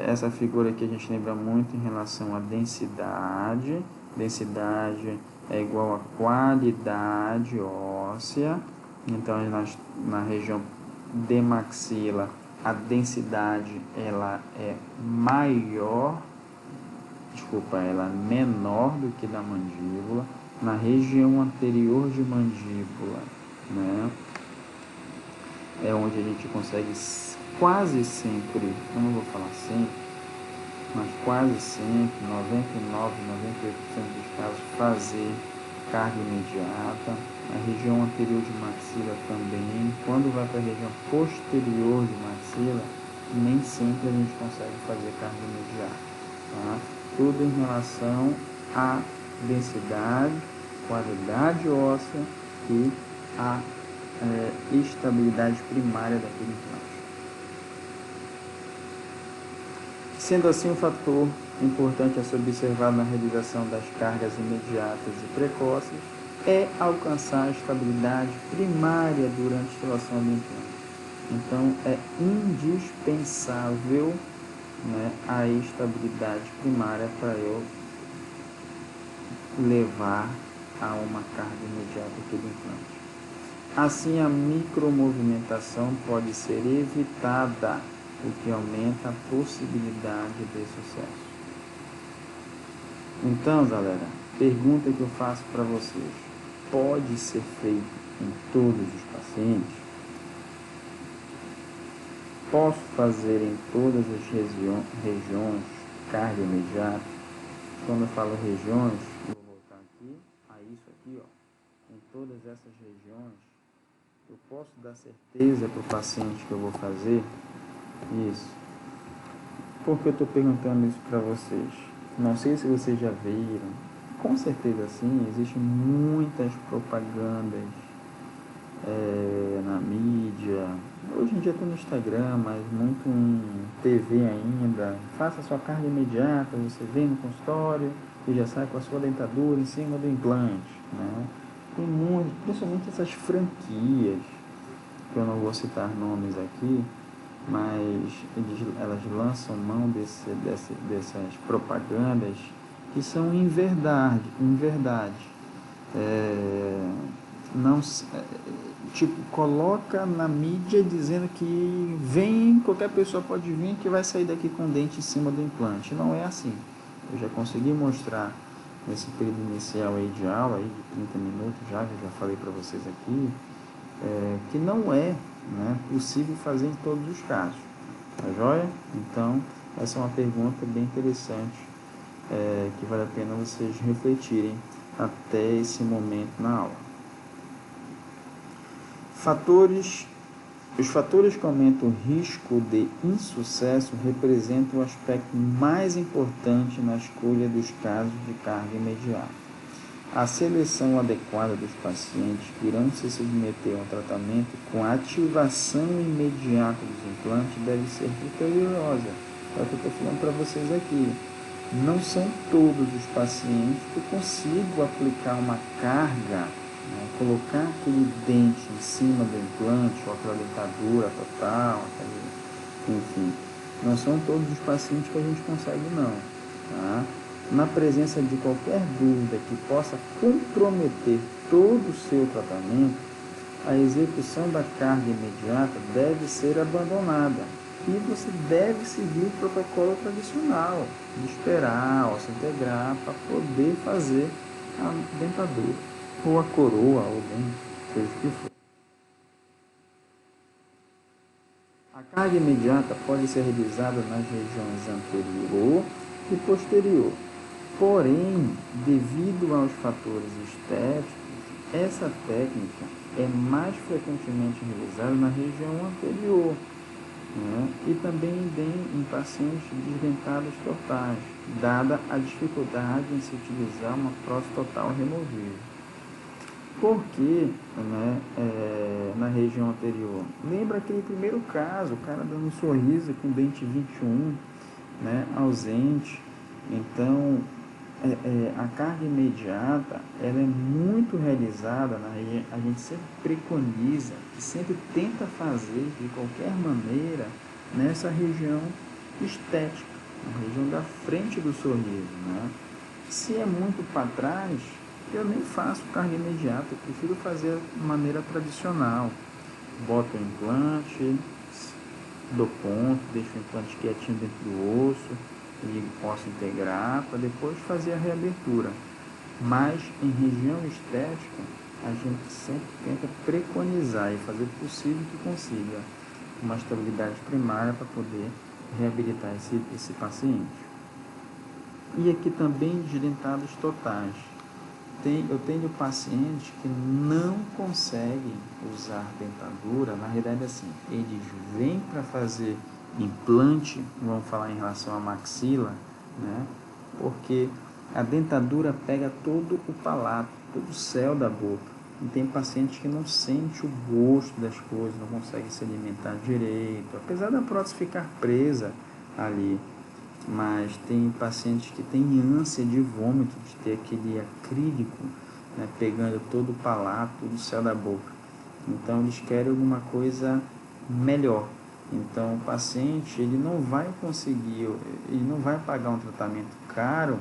essa figura aqui a gente lembra muito em relação à densidade. Densidade é igual a qualidade óssea. Então, na região de maxila, a densidade ela é ela é menor do que da mandíbula. Na região anterior de mandíbula, né? É onde a gente consegue quase sempre, eu não vou falar sempre, mas quase sempre, 99, 98% dos casos, fazer carga imediata. A região anterior de maxila também. Quando vai para a região posterior de maxila, nem sempre a gente consegue fazer carga imediata. Tá? Tudo em relação à densidade, qualidade óssea e a estabilidade primária daquele implante. Sendo assim, um fator importante a ser observado na realização das cargas imediatas e precoces é alcançar a estabilidade primária durante a instalação do implante. Então, é indispensável, né, a estabilidade primária para eu levar a uma carga imediata daquele implante. Assim, a micromovimentação pode ser evitada, o que aumenta a possibilidade de sucesso. Então, galera, pergunta que eu faço para vocês: pode ser feito em todos os pacientes? Posso fazer em todas as regiões carga imediata? Quando eu falo regiões, eu vou voltar aqui a isso aqui, ó. Em todas essas regiões, eu posso dar certeza para o paciente que eu vou fazer isso? Por que eu estou perguntando isso para vocês? Não sei se vocês já viram. Com certeza sim, existem muitas propagandas na mídia. Hoje em dia está no Instagram, mas muito em TV ainda. Faça a sua carga imediata, você vem no consultório e já sai com a sua dentadura em cima do implante, né? Tem muito, principalmente essas franquias, que eu não vou citar nomes aqui, mas elas lançam mão dessas propagandas que são em verdade. Não, tipo, coloca na mídia dizendo que qualquer pessoa pode vir que vai sair daqui com o dente em cima do implante. Não é assim. Eu já consegui mostrar nesse período inicial aí de aula, aí de 30 minutos que eu já falei para vocês aqui, que não é, né, possível fazer em todos os casos. Tá joia? Então, essa é uma pergunta bem interessante, que vale a pena vocês refletirem até esse momento na aula. Os fatores que aumentam o risco de insucesso representam o aspecto mais importante na escolha dos casos de carga imediata. A seleção adequada dos pacientes que irão se submeter a um tratamento com ativação imediata dos implantes deve ser criteriosa. É o que eu estou falando para vocês aqui. Não são todos os pacientes que eu consigo aplicar uma carga, né, colocar aquele dente em cima do implante, ou aquela dentadura total, enfim. Não são todos os pacientes que a gente consegue, não. Tá? Na presença de qualquer dúvida que possa comprometer todo o seu tratamento, a execução da carga imediata deve ser abandonada e você deve seguir o protocolo tradicional de esperar a ossa integrar para poder fazer a dentadura, ou a coroa, ou o dente, seja o que for. A carga imediata pode ser realizada nas regiões anterior e posterior. Porém, devido aos fatores estéticos, essa técnica é mais frequentemente realizada na região anterior. né? E também em pacientes desdentados totais, dada a dificuldade em se utilizar uma prótese total removível. Porque, né, na região anterior, lembra aquele primeiro caso, o cara dando um sorriso com dente 21, né, ausente. Então, a carga imediata, ela é muito realizada, a gente sempre preconiza, sempre tenta fazer de qualquer maneira nessa região estética, na região da frente do sorriso, né? Se é muito para trás, eu nem faço carga imediata, eu prefiro fazer de maneira tradicional. Boto o implante, dou ponto, deixo o implante quietinho dentro do osso, ligo posso integrar para depois fazer a reabertura. Mas em região estética, a gente sempre tenta preconizar e fazer o possível que consiga uma estabilidade primária para poder reabilitar esse paciente. E aqui também desdentados totais. Eu tenho pacientes que não conseguem usar dentadura, na realidade assim, eles vêm para fazer implante, vamos falar em relação à maxila, né? Porque a dentadura pega todo o palato, todo o céu da boca. E tem pacientes que não sente o gosto das coisas, não consegue se alimentar direito, apesar da prótese ficar presa ali. Mas tem pacientes que têm ânsia de vômito, de ter aquele acrílico, né, pegando todo o palato, todo o céu da boca. Então eles querem alguma coisa melhor. Então o paciente ele não vai conseguir, ele não vai pagar um tratamento caro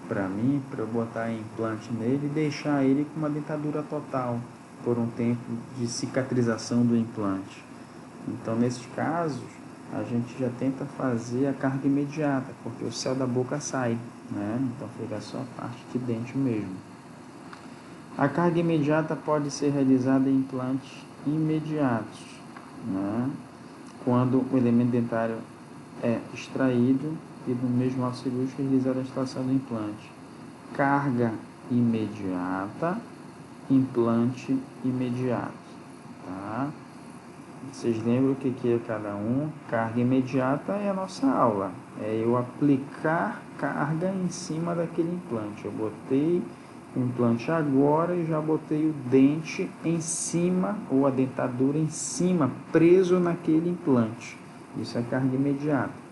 para mim, para eu botar implante nele e deixar ele com uma dentadura total por um tempo de cicatrização do implante. Então, nesses casos, a gente já tenta fazer a carga imediata, porque o céu da boca sai, né? Então fica só a parte de dente mesmo. A carga imediata pode ser realizada em implantes imediatos, né? Quando o elemento dentário é extraído e no mesmo ato cirúrgico realizada a instalação do implante. Carga imediata, implante imediato, tá? Vocês lembram o que é cada um? Carga imediata é a nossa aula. É eu aplicar carga em cima daquele implante. Eu botei o implante agora e já botei o dente em cima, ou a dentadura em cima, preso naquele implante. Isso é carga imediata.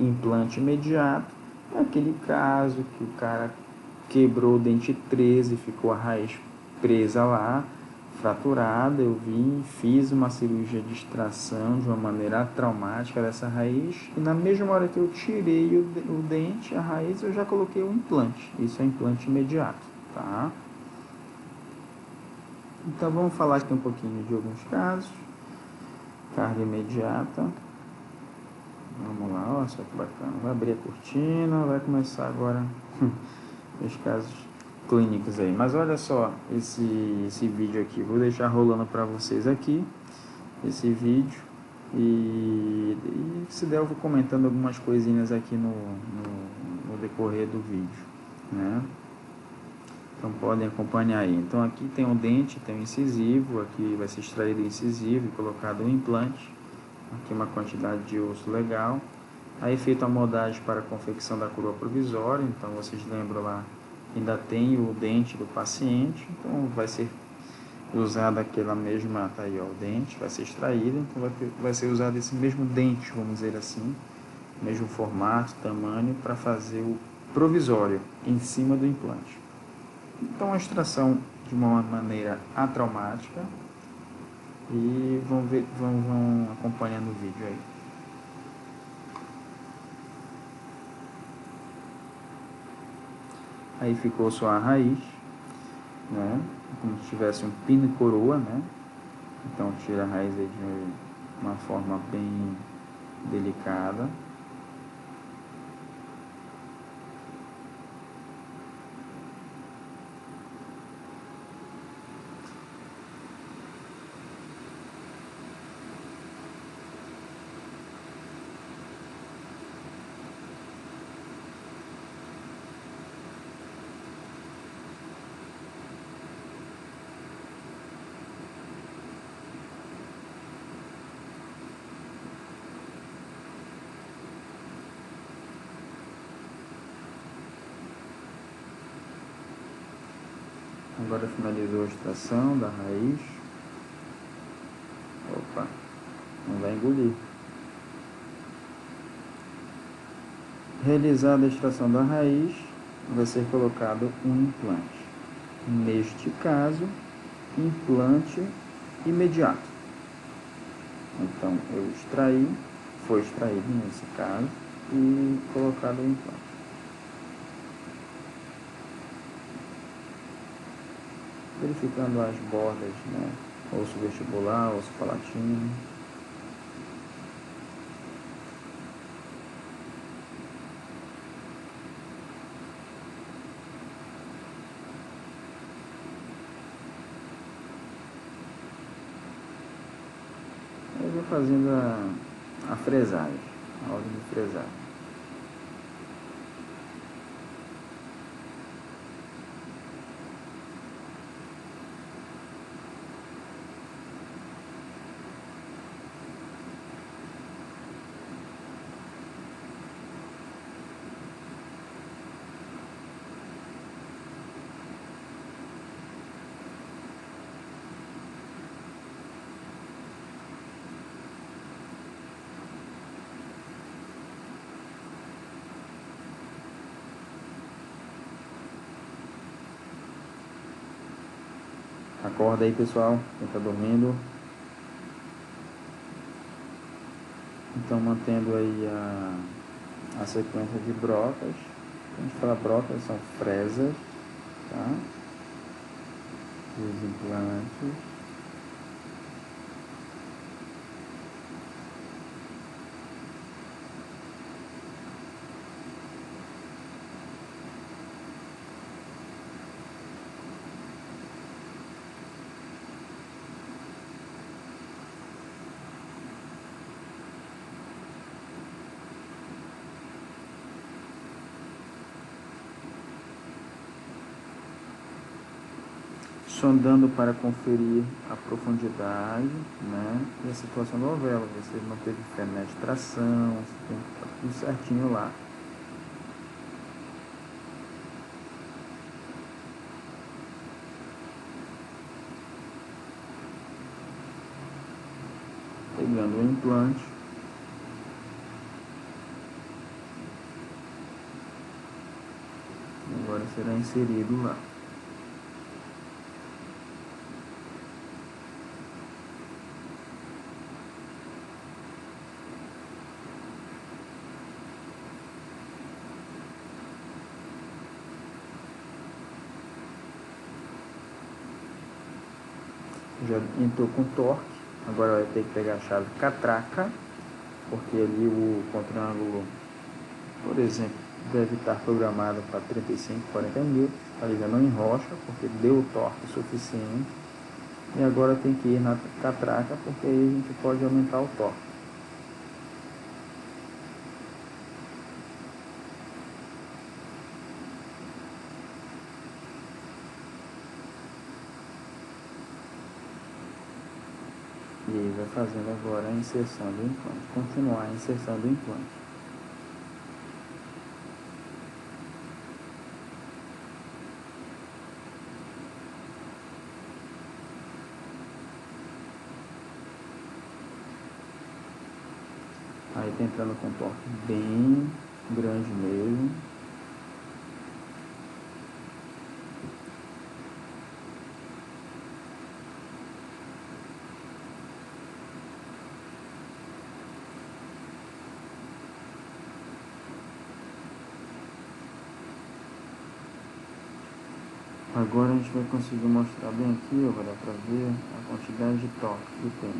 Implante imediato é aquele caso que o cara quebrou o dente 13 e ficou a raiz presa lá, fraturada. Eu vim, fiz uma cirurgia de extração de uma maneira traumática dessa raiz e na mesma hora que eu tirei o dente, a raiz, eu já coloquei o implante. Isso é implante imediato, tá? Então vamos falar aqui um pouquinho de alguns casos. Carga imediata. Vamos lá, olha só que bacana. Vai abrir a cortina, vai começar agora os casos clínicos aí. Mas olha só esse vídeo aqui. Vou deixar rolando para vocês aqui esse vídeo. E se der eu vou comentando algumas coisinhas aqui no decorrer do vídeo, né? Então podem acompanhar aí. Então aqui tem um dente, tem um incisivo, aqui vai ser extraído o incisivo e colocado um implante. Aqui uma quantidade de osso legal. Aí feita a moldagem para a confecção da coroa provisória. Então vocês lembram lá, ainda tem o dente do paciente. Então vai ser usada aquela mesma, tá aí ó, o dente, vai ser extraído. Então vai ser usado esse mesmo dente, vamos dizer assim, mesmo formato, tamanho, para fazer o provisório em cima do implante. Então a extração de uma maneira atraumática. E vão acompanhando o vídeo aí. Aí ficou só a raiz, né? Como se tivesse um pino e coroa, né? Então tira a raiz aí de uma forma bem delicada. Agora finalizou a extração da raiz. Opa, não vai engolir. Realizada a extração da raiz, vai ser colocado um implante. Neste caso, implante imediato. Então, eu extraí, foi extraído nesse caso, e colocado o implante. Verificando as bordas, né? Osso vestibular, osso palatino. Eu vou fazendo a fresagem, a ordem de fresagem. Acorda aí, pessoal, quem está dormindo. Então, mantendo aí a sequência de brocas. Quando a gente fala brocas, são fresas, tá? Os implantes. Sondando para conferir a profundidade, né, e a situação do alvéolo. Você não teve fé na extração, você tem que estar tudo certinho lá. Pegando o implante. Agora será inserido lá. Já entrou com torque, agora vai ter que pegar a chave catraca, porque ali o contraângulo, por exemplo, deve estar programado para 35, 40 mil, ali já não enrocha, porque deu o torque suficiente, e agora tem que ir na catraca, porque aí a gente pode aumentar o torque. E aí vai fazendo agora a inserção do implante, continuar a inserção do implante. Aí tá entrando com um torque bem grande mesmo. Agora a gente vai conseguir mostrar bem aqui, ó, vai dar pra ver a quantidade de torque que tem,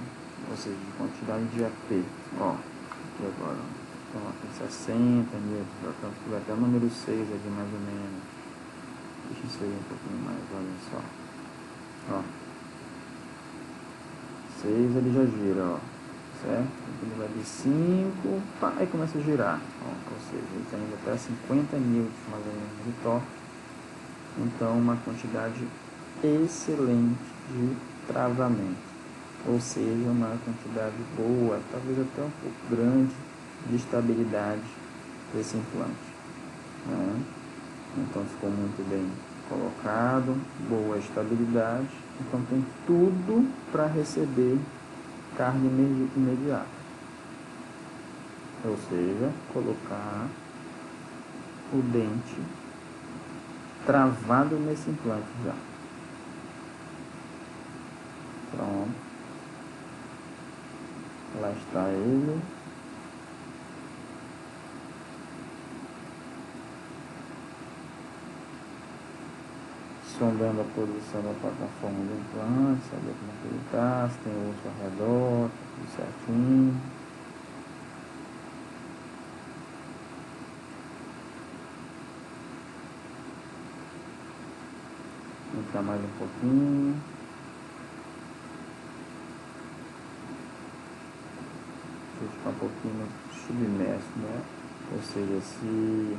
ou seja, de quantidade de AP, ó, aqui agora, ó. Então aqui 60 mil, que vai até o número 6 aqui mais ou menos, deixa isso aí um pouquinho mais, olha só, ó, 6 ele já gira, ó, certo? Ele vai de 5, pá, aí começa a girar, ó, ou seja, ele está indo até 50 mil mais ou menos de torque. Então, uma quantidade excelente de travamento, ou seja, uma quantidade boa, talvez até um pouco grande, de estabilidade desse implante, né? Então, ficou muito bem colocado, boa estabilidade, então tem tudo para receber carga imediata. Ou seja, colocar o dente travado nesse implante já. Pronto. Lá está ele. Sondando a posição da plataforma do implante, saber como é que ele está, se tem osso ao redor, tudo certinho. Entrar mais um pouquinho. Deixa eu ficar um pouquinho submerso, né? Ou seja, se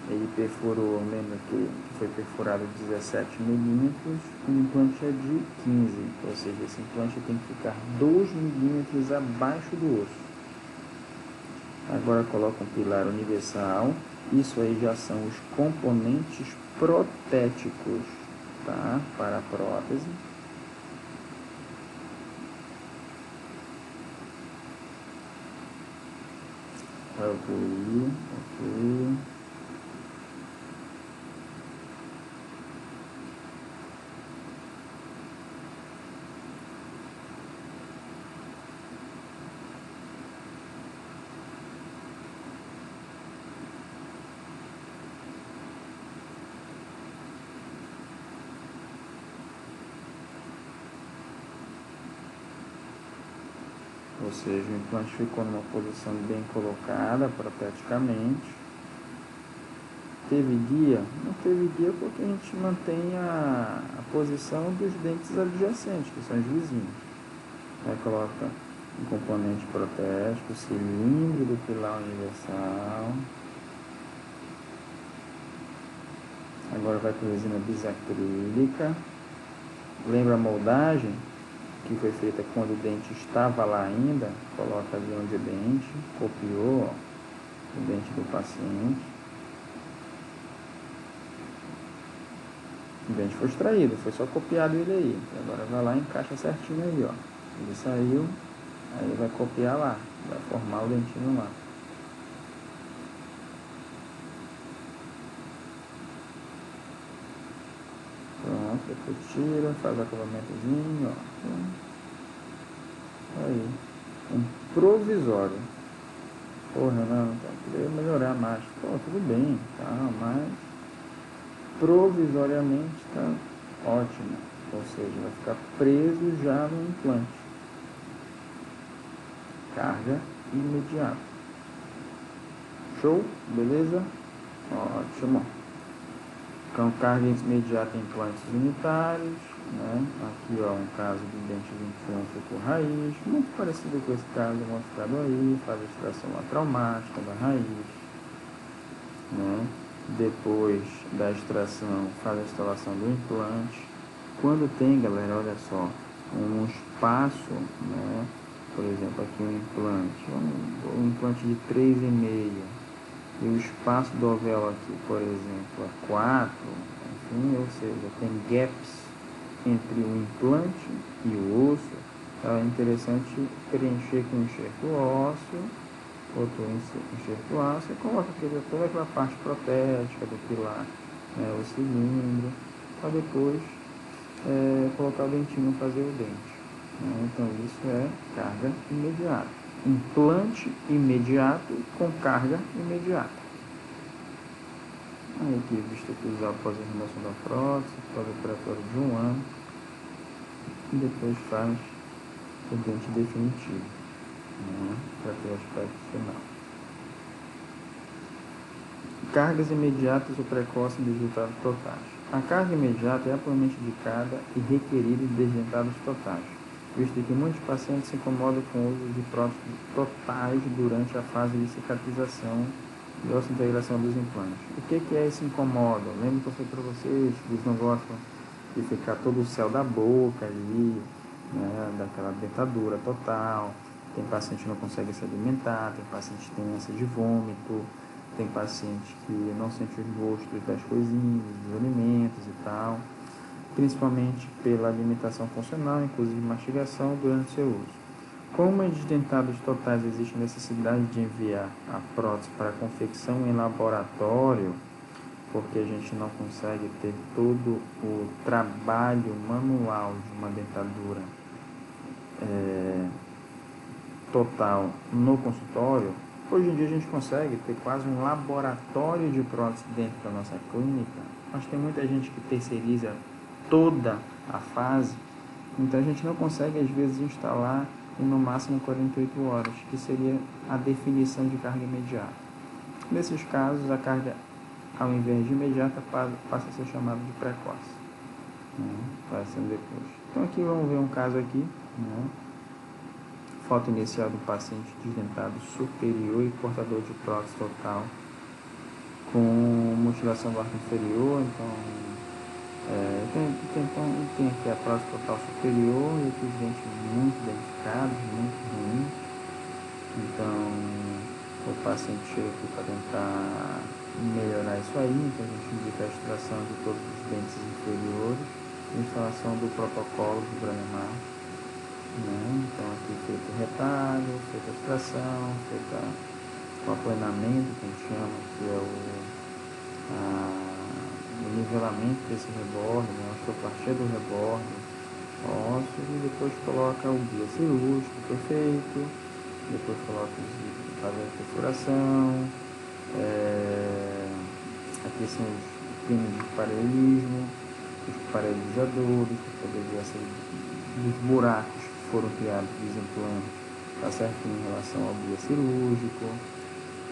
ele perfurou, lembra que foi perfurado 17 milímetros, o implante é de 15, ou seja, esse implante tem que ficar 2 milímetros abaixo do osso. Agora coloca um pilar universal, isso aí já são os componentes protéticos, tá? Para a prótese. Ok. Ou seja, o implante ficou numa posição bem colocada, proteticamente. Teve guia? Não teve guia porque a gente mantém a posição dos dentes adjacentes, que são os vizinhos. Aí coloca um componente protético, cilindro do pilar universal. Agora vai com resina bisacrílica. Lembra a moldagem que foi feita quando o dente estava lá ainda? Coloca ali onde o dente, copiou, ó, o dente do paciente. O dente foi extraído, foi só copiado ele aí. Agora vai lá e encaixa certinho aí, ó. Ele saiu, aí vai copiar lá, vai formar o dentinho lá. Pronto, depois tira, faz o acabamentozinho, ó. Aí, um provisório. Porra, não, tá, queria melhorar mais. Pô, tudo bem, tá, mas provisoriamente tá ótimo. Ou seja, vai ficar preso já no implante. Carga imediata. Show? Beleza? Ótimo. Então, carga imediata em implantes unitários, né? Aqui, ó, um caso de dente de infância com raiz, muito parecido com esse caso mostrado aí, faz a extração traumática da raiz, né? Depois da extração, faz a instalação do implante. Quando tem, galera, olha só, um espaço, né? Por exemplo, aqui um implante de 3,5, e o espaço do alvéolo aqui, por exemplo, é 4, enfim, ou seja, tem gaps entre o implante e o osso. Então é interessante preencher com enxerto ósseo, outro enxerto ósseo, e coloca toda aquela parte protética do pilar, né, o cilindro, para depois colocar o dentinho, fazer o dente. Né? Então isso é carga imediata. Implante imediato com carga imediata. Aí aqui, visto que usar após a remoção da prótese, pós-operatório de 1 ano, e depois faz o dente definitivo, né, para ter o aspecto final. Cargas imediatas ou precoces de resultados totais. A carga imediata é amplamente indicada e requerida de resultados totais, visto que muitos pacientes se incomodam com o uso de próteses totais durante a fase de cicatrização e ossa-integração dos implantes. O que é esse incomodo? Lembro que eu falei para vocês que eles não gostam de ficar todo o céu da boca ali, né, daquela dentadura total. Tem paciente que não consegue se alimentar, tem paciente que tem ânsia de vômito, tem paciente que não sente os gostos das coisinhas, dos alimentos e tal, principalmente pela limitação funcional, inclusive mastigação, durante seu uso. Como em desdentados totais existe necessidade de enviar a prótese para confecção em laboratório, porque a gente não consegue ter todo o trabalho manual de uma dentadura total no consultório, hoje em dia a gente consegue ter quase um laboratório de prótese dentro da nossa clínica, mas tem muita gente que terceiriza toda a fase, então a gente não consegue às vezes instalar em no máximo 48 horas, que seria a definição de carga imediata. Nesses casos, a carga, ao invés de imediata, passa a ser chamada de precoce, vai sendo depois. Então aqui vamos ver um caso aqui, foto inicial do paciente desdentado superior e portador de prótese total com mutilação do arco inferior. Então tem aqui a prótese total superior e aqui os dentes muito danificados, muito ruins. Então o paciente chega aqui para tentar melhorar isso aí. Então a gente indica a extração de todos os dentes inferiores, instalação do protocolo de Branemar. Então aqui feito o retalho, feita a extração, feita o aplanamento, que a gente chama, que é o nivelamento desse rebordo, a osteoplastia do rebordo ósseo, e depois coloca o guia cirúrgico perfeito, depois faz a perfuração, aqui são os pinos de paralelismo, os paralelizadores, para poder ver dos buracos que foram criados dos implantes, está certinho em relação ao guia cirúrgico,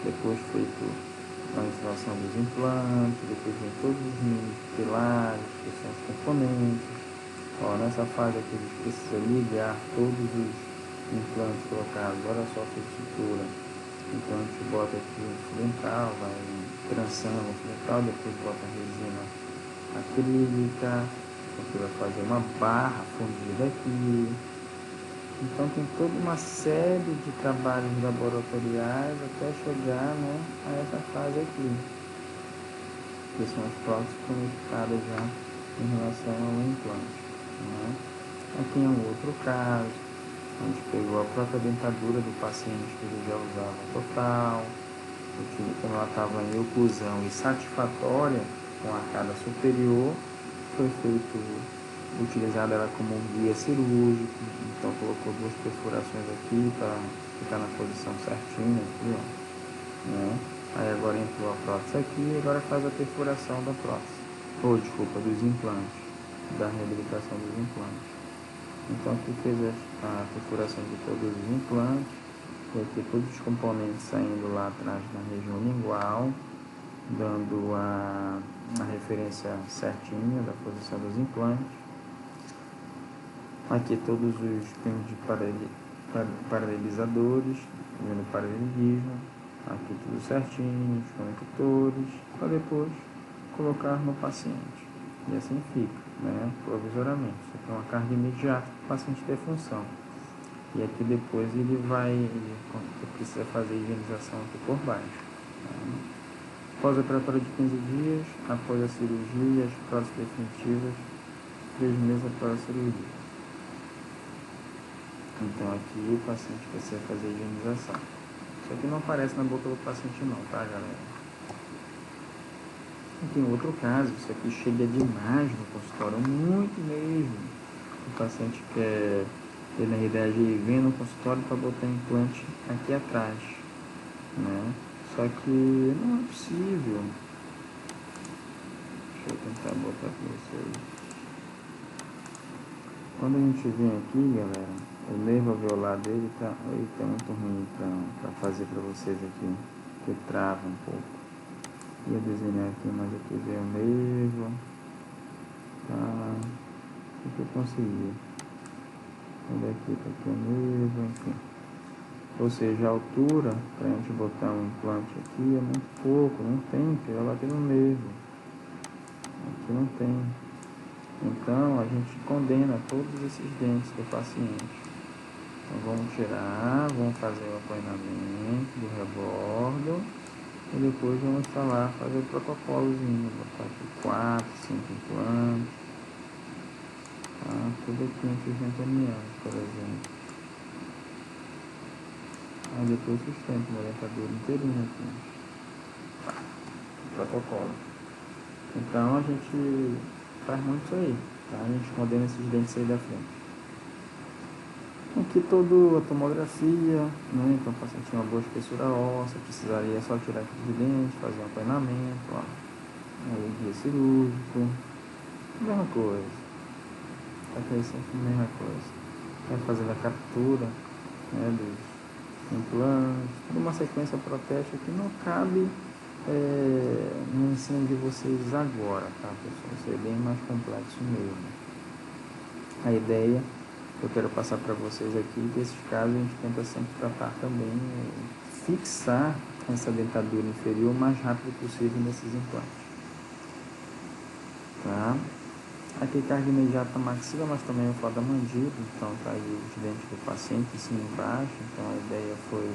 depois feito a instalação dos implantes, depois vem todos os mini pilares, que são os componentes. Nessa fase aqui a gente precisa ligar todos os implantes colocados, olha só a estrutura. Então a gente bota aqui o fio dental, vai trançando o fio dental, depois bota a resina acrílica, porque vai fazer uma barra fundida aqui. Então tem toda uma série de trabalhos laboratoriais até chegar a essa fase aqui, que são as próteses conectadas já em relação ao implante. Aqui é um outro caso, a gente pegou a própria dentadura do paciente que ele já usava total, quando ela estava em oclusão e satisfatória com a arcada superior, foi utilizada ela como um guia cirúrgico, então colocou 2 perfurações aqui para ficar na posição certinha aqui, Aí agora entrou a prótese aqui e agora faz a perfuração da prótese, dos implantes, da reabilitação dos implantes. Então aqui fez a perfuração de todos os implantes, e aqui todos os componentes saindo lá atrás na região lingual, dando a referência certinha da posição dos implantes. Aqui todos os pinos de paralelizadores, vendo paralelismo, aqui tudo certinho, os conectores, para depois colocar no paciente. E assim fica, provisoriamente. Isso aqui é uma carga imediata para o paciente ter função. E aqui depois ele precisa fazer a higienização aqui por baixo. Após a preparação de 15 dias, após a cirurgia e as próteses definitivas, 3 meses após a cirurgia. Então aqui o paciente precisa fazer a higienização. Isso aqui não aparece na boca do paciente não, tá, galera? Aqui em outro caso, isso aqui chega demais no consultório, muito mesmo. O paciente quer ter na ideia de vir no consultório para botar implante aqui atrás, Só que não é possível. Deixa eu tentar botar para vocês. Quando a gente vem aqui, galera, o nervo alveolar dele tá muito ruim para fazer para vocês aqui, que trava um pouco. Ia desenhar aqui, mas aqui veio o nervo. O que eu consegui? Daqui para aqui o nervo, enfim. Ou seja, a altura para a gente botar um implante aqui é muito pouco, não tem, porque vai bater no nervo. Aqui não tem. Então a gente condena todos esses dentes do paciente. Então vamos tirar, vamos fazer o aplanamento do rebordo, E depois vamos falar, fazer o protocolozinho, botar aqui 4, 5 implantes, tá? Tudo aqui em 60 ml, por exemplo. Aí depois sustenta o dentadura inteirinho aqui, protocolo. Então a gente faz muito isso aí, tá? A gente condena esses dentes aí da frente. Aqui toda a tomografia, né? Então o paciente tinha uma boa espessura óssea, precisaria só tirar aqui de dente, fazer um aplainamento, ó. Aí guia cirúrgico, mesma coisa. Aqui é sempre a mesma coisa. Vai fazendo a captura, né, dos implantes, toda uma sequência protética que não cabe no ensino de vocês agora, tá, pessoal? Isso é bem mais complexo mesmo. A ideia que eu quero passar para vocês aqui, que esses casos a gente tenta sempre tratar também, fixar essa dentadura inferior o mais rápido possível nesses implantes, tá? Aqui carga imediata na maxila, mas também eu falo da mandíbula, então tá aí os dentes do paciente em cima e embaixo, então a ideia foi,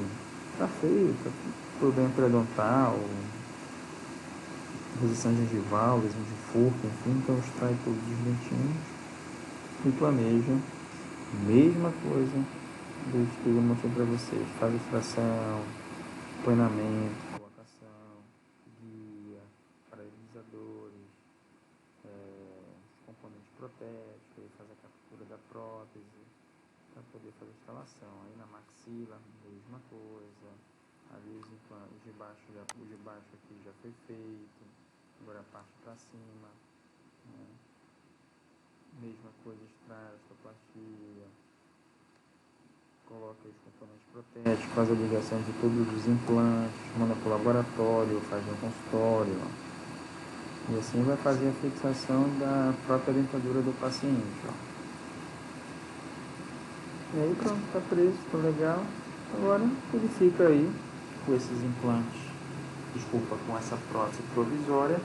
tá feio, tá problema periodontal, resistência gengival, lesão de forco, enfim, então extrai todos os dentinhos e planeja, mesma coisa do que eu mostrei para vocês, faz extração, aplainamento, colocação, guia, paralisadores, componente protético, ele faz a captura da prótese para poder fazer a instalação. Aí na maxila, mesma coisa. Ali os implantes de baixo, o de baixo aqui já foi feito, agora a parte para cima, né? Mesma coisa, extrai, ostoplastia, coloca os componentes protéticos, faz a ligação de todos os implantes, manda para o laboratório, faz no consultório, ó. E assim vai fazer a fixação da própria dentadura do paciente, ó. E aí pronto, tá preso, tá legal. Agora ele fica aí com esses implantes, desculpa, com essa prótese provisória,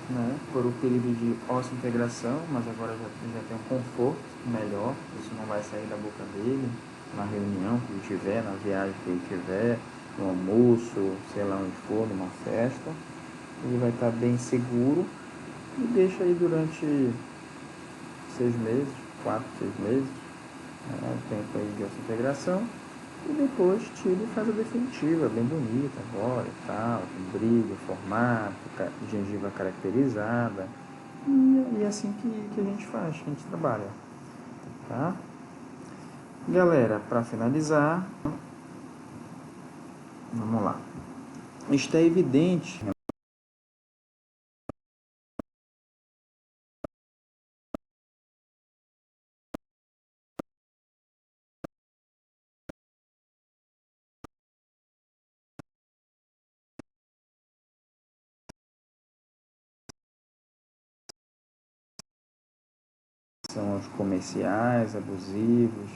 né, por um período de osso-integração, mas agora já tem um conforto melhor, isso não vai sair da boca dele, na reunião que ele tiver, na viagem que ele tiver, no almoço, sei lá onde for, numa festa, ele vai estar bem seguro e deixa aí durante 6 meses, 4, 6 meses, né, tempo aí de osso-integração, e depois tira e faz a definitiva, bem bonita agora e tal, com brilho, formato, gengiva caracterizada. E é assim que a gente faz, que a gente trabalha, tá? Galera, para finalizar, vamos lá. Está evidente são os comerciais abusivos,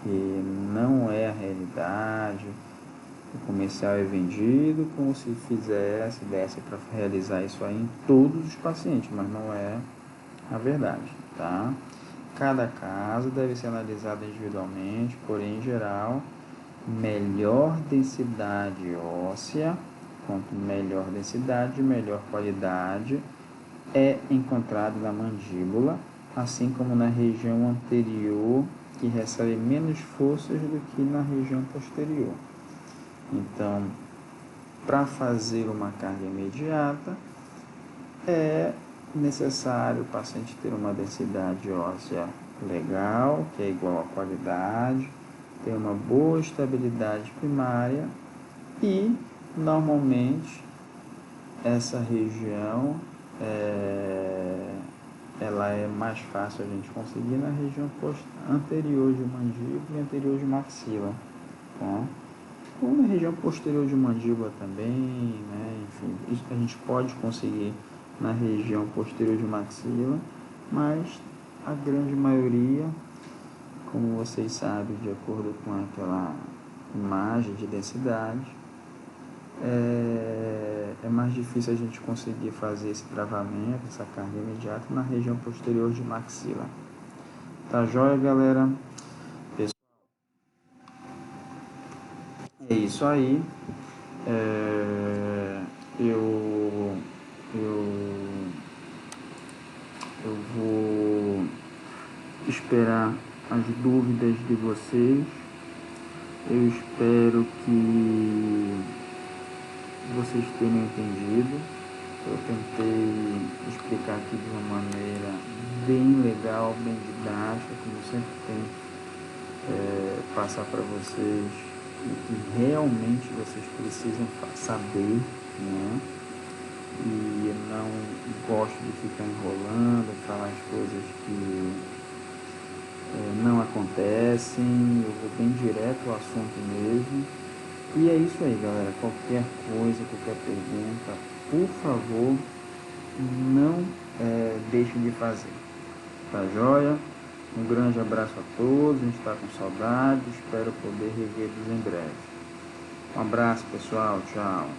que não é a realidade. O comercial é vendido como se desse para realizar isso aí em todos os pacientes, mas não é a verdade, tá? Cada caso deve ser analisado individualmente, porém, em geral, melhor densidade óssea, quanto melhor densidade, melhor qualidade é encontrado na mandíbula, assim como na região anterior, que recebe menos forças do que na região posterior. Então, para fazer uma carga imediata, é necessário o paciente ter uma densidade óssea legal, que é igual à qualidade, ter uma boa estabilidade primária e, normalmente, essa região ela é mais fácil a gente conseguir na região anterior de mandíbula e anterior de maxila, tá? Ou na região posterior de mandíbula também, né? Enfim, isso a gente pode conseguir na região posterior de maxila, mas a grande maioria, como vocês sabem, de acordo com aquela imagem de densidade, é mais difícil a gente conseguir fazer esse travamento, essa carga imediata na região posterior de maxila. Tá joia, galera? Pessoal, é isso aí. Eu vou esperar as dúvidas de vocês. Eu espero que vocês tenham entendido. Eu tentei explicar aqui de uma maneira bem legal, bem didática, como eu sempre tento passar para vocês o que realmente vocês precisam saber, né? E eu não gosto de ficar enrolando, falar as coisas que não acontecem. Eu vou bem direto ao assunto mesmo. E é isso aí, galera. Qualquer coisa, qualquer pergunta, por favor, não deixem de fazer. Tá joia? Um grande abraço a todos. A gente está com saudade. Espero poder revê-los em breve. Um abraço, pessoal. Tchau.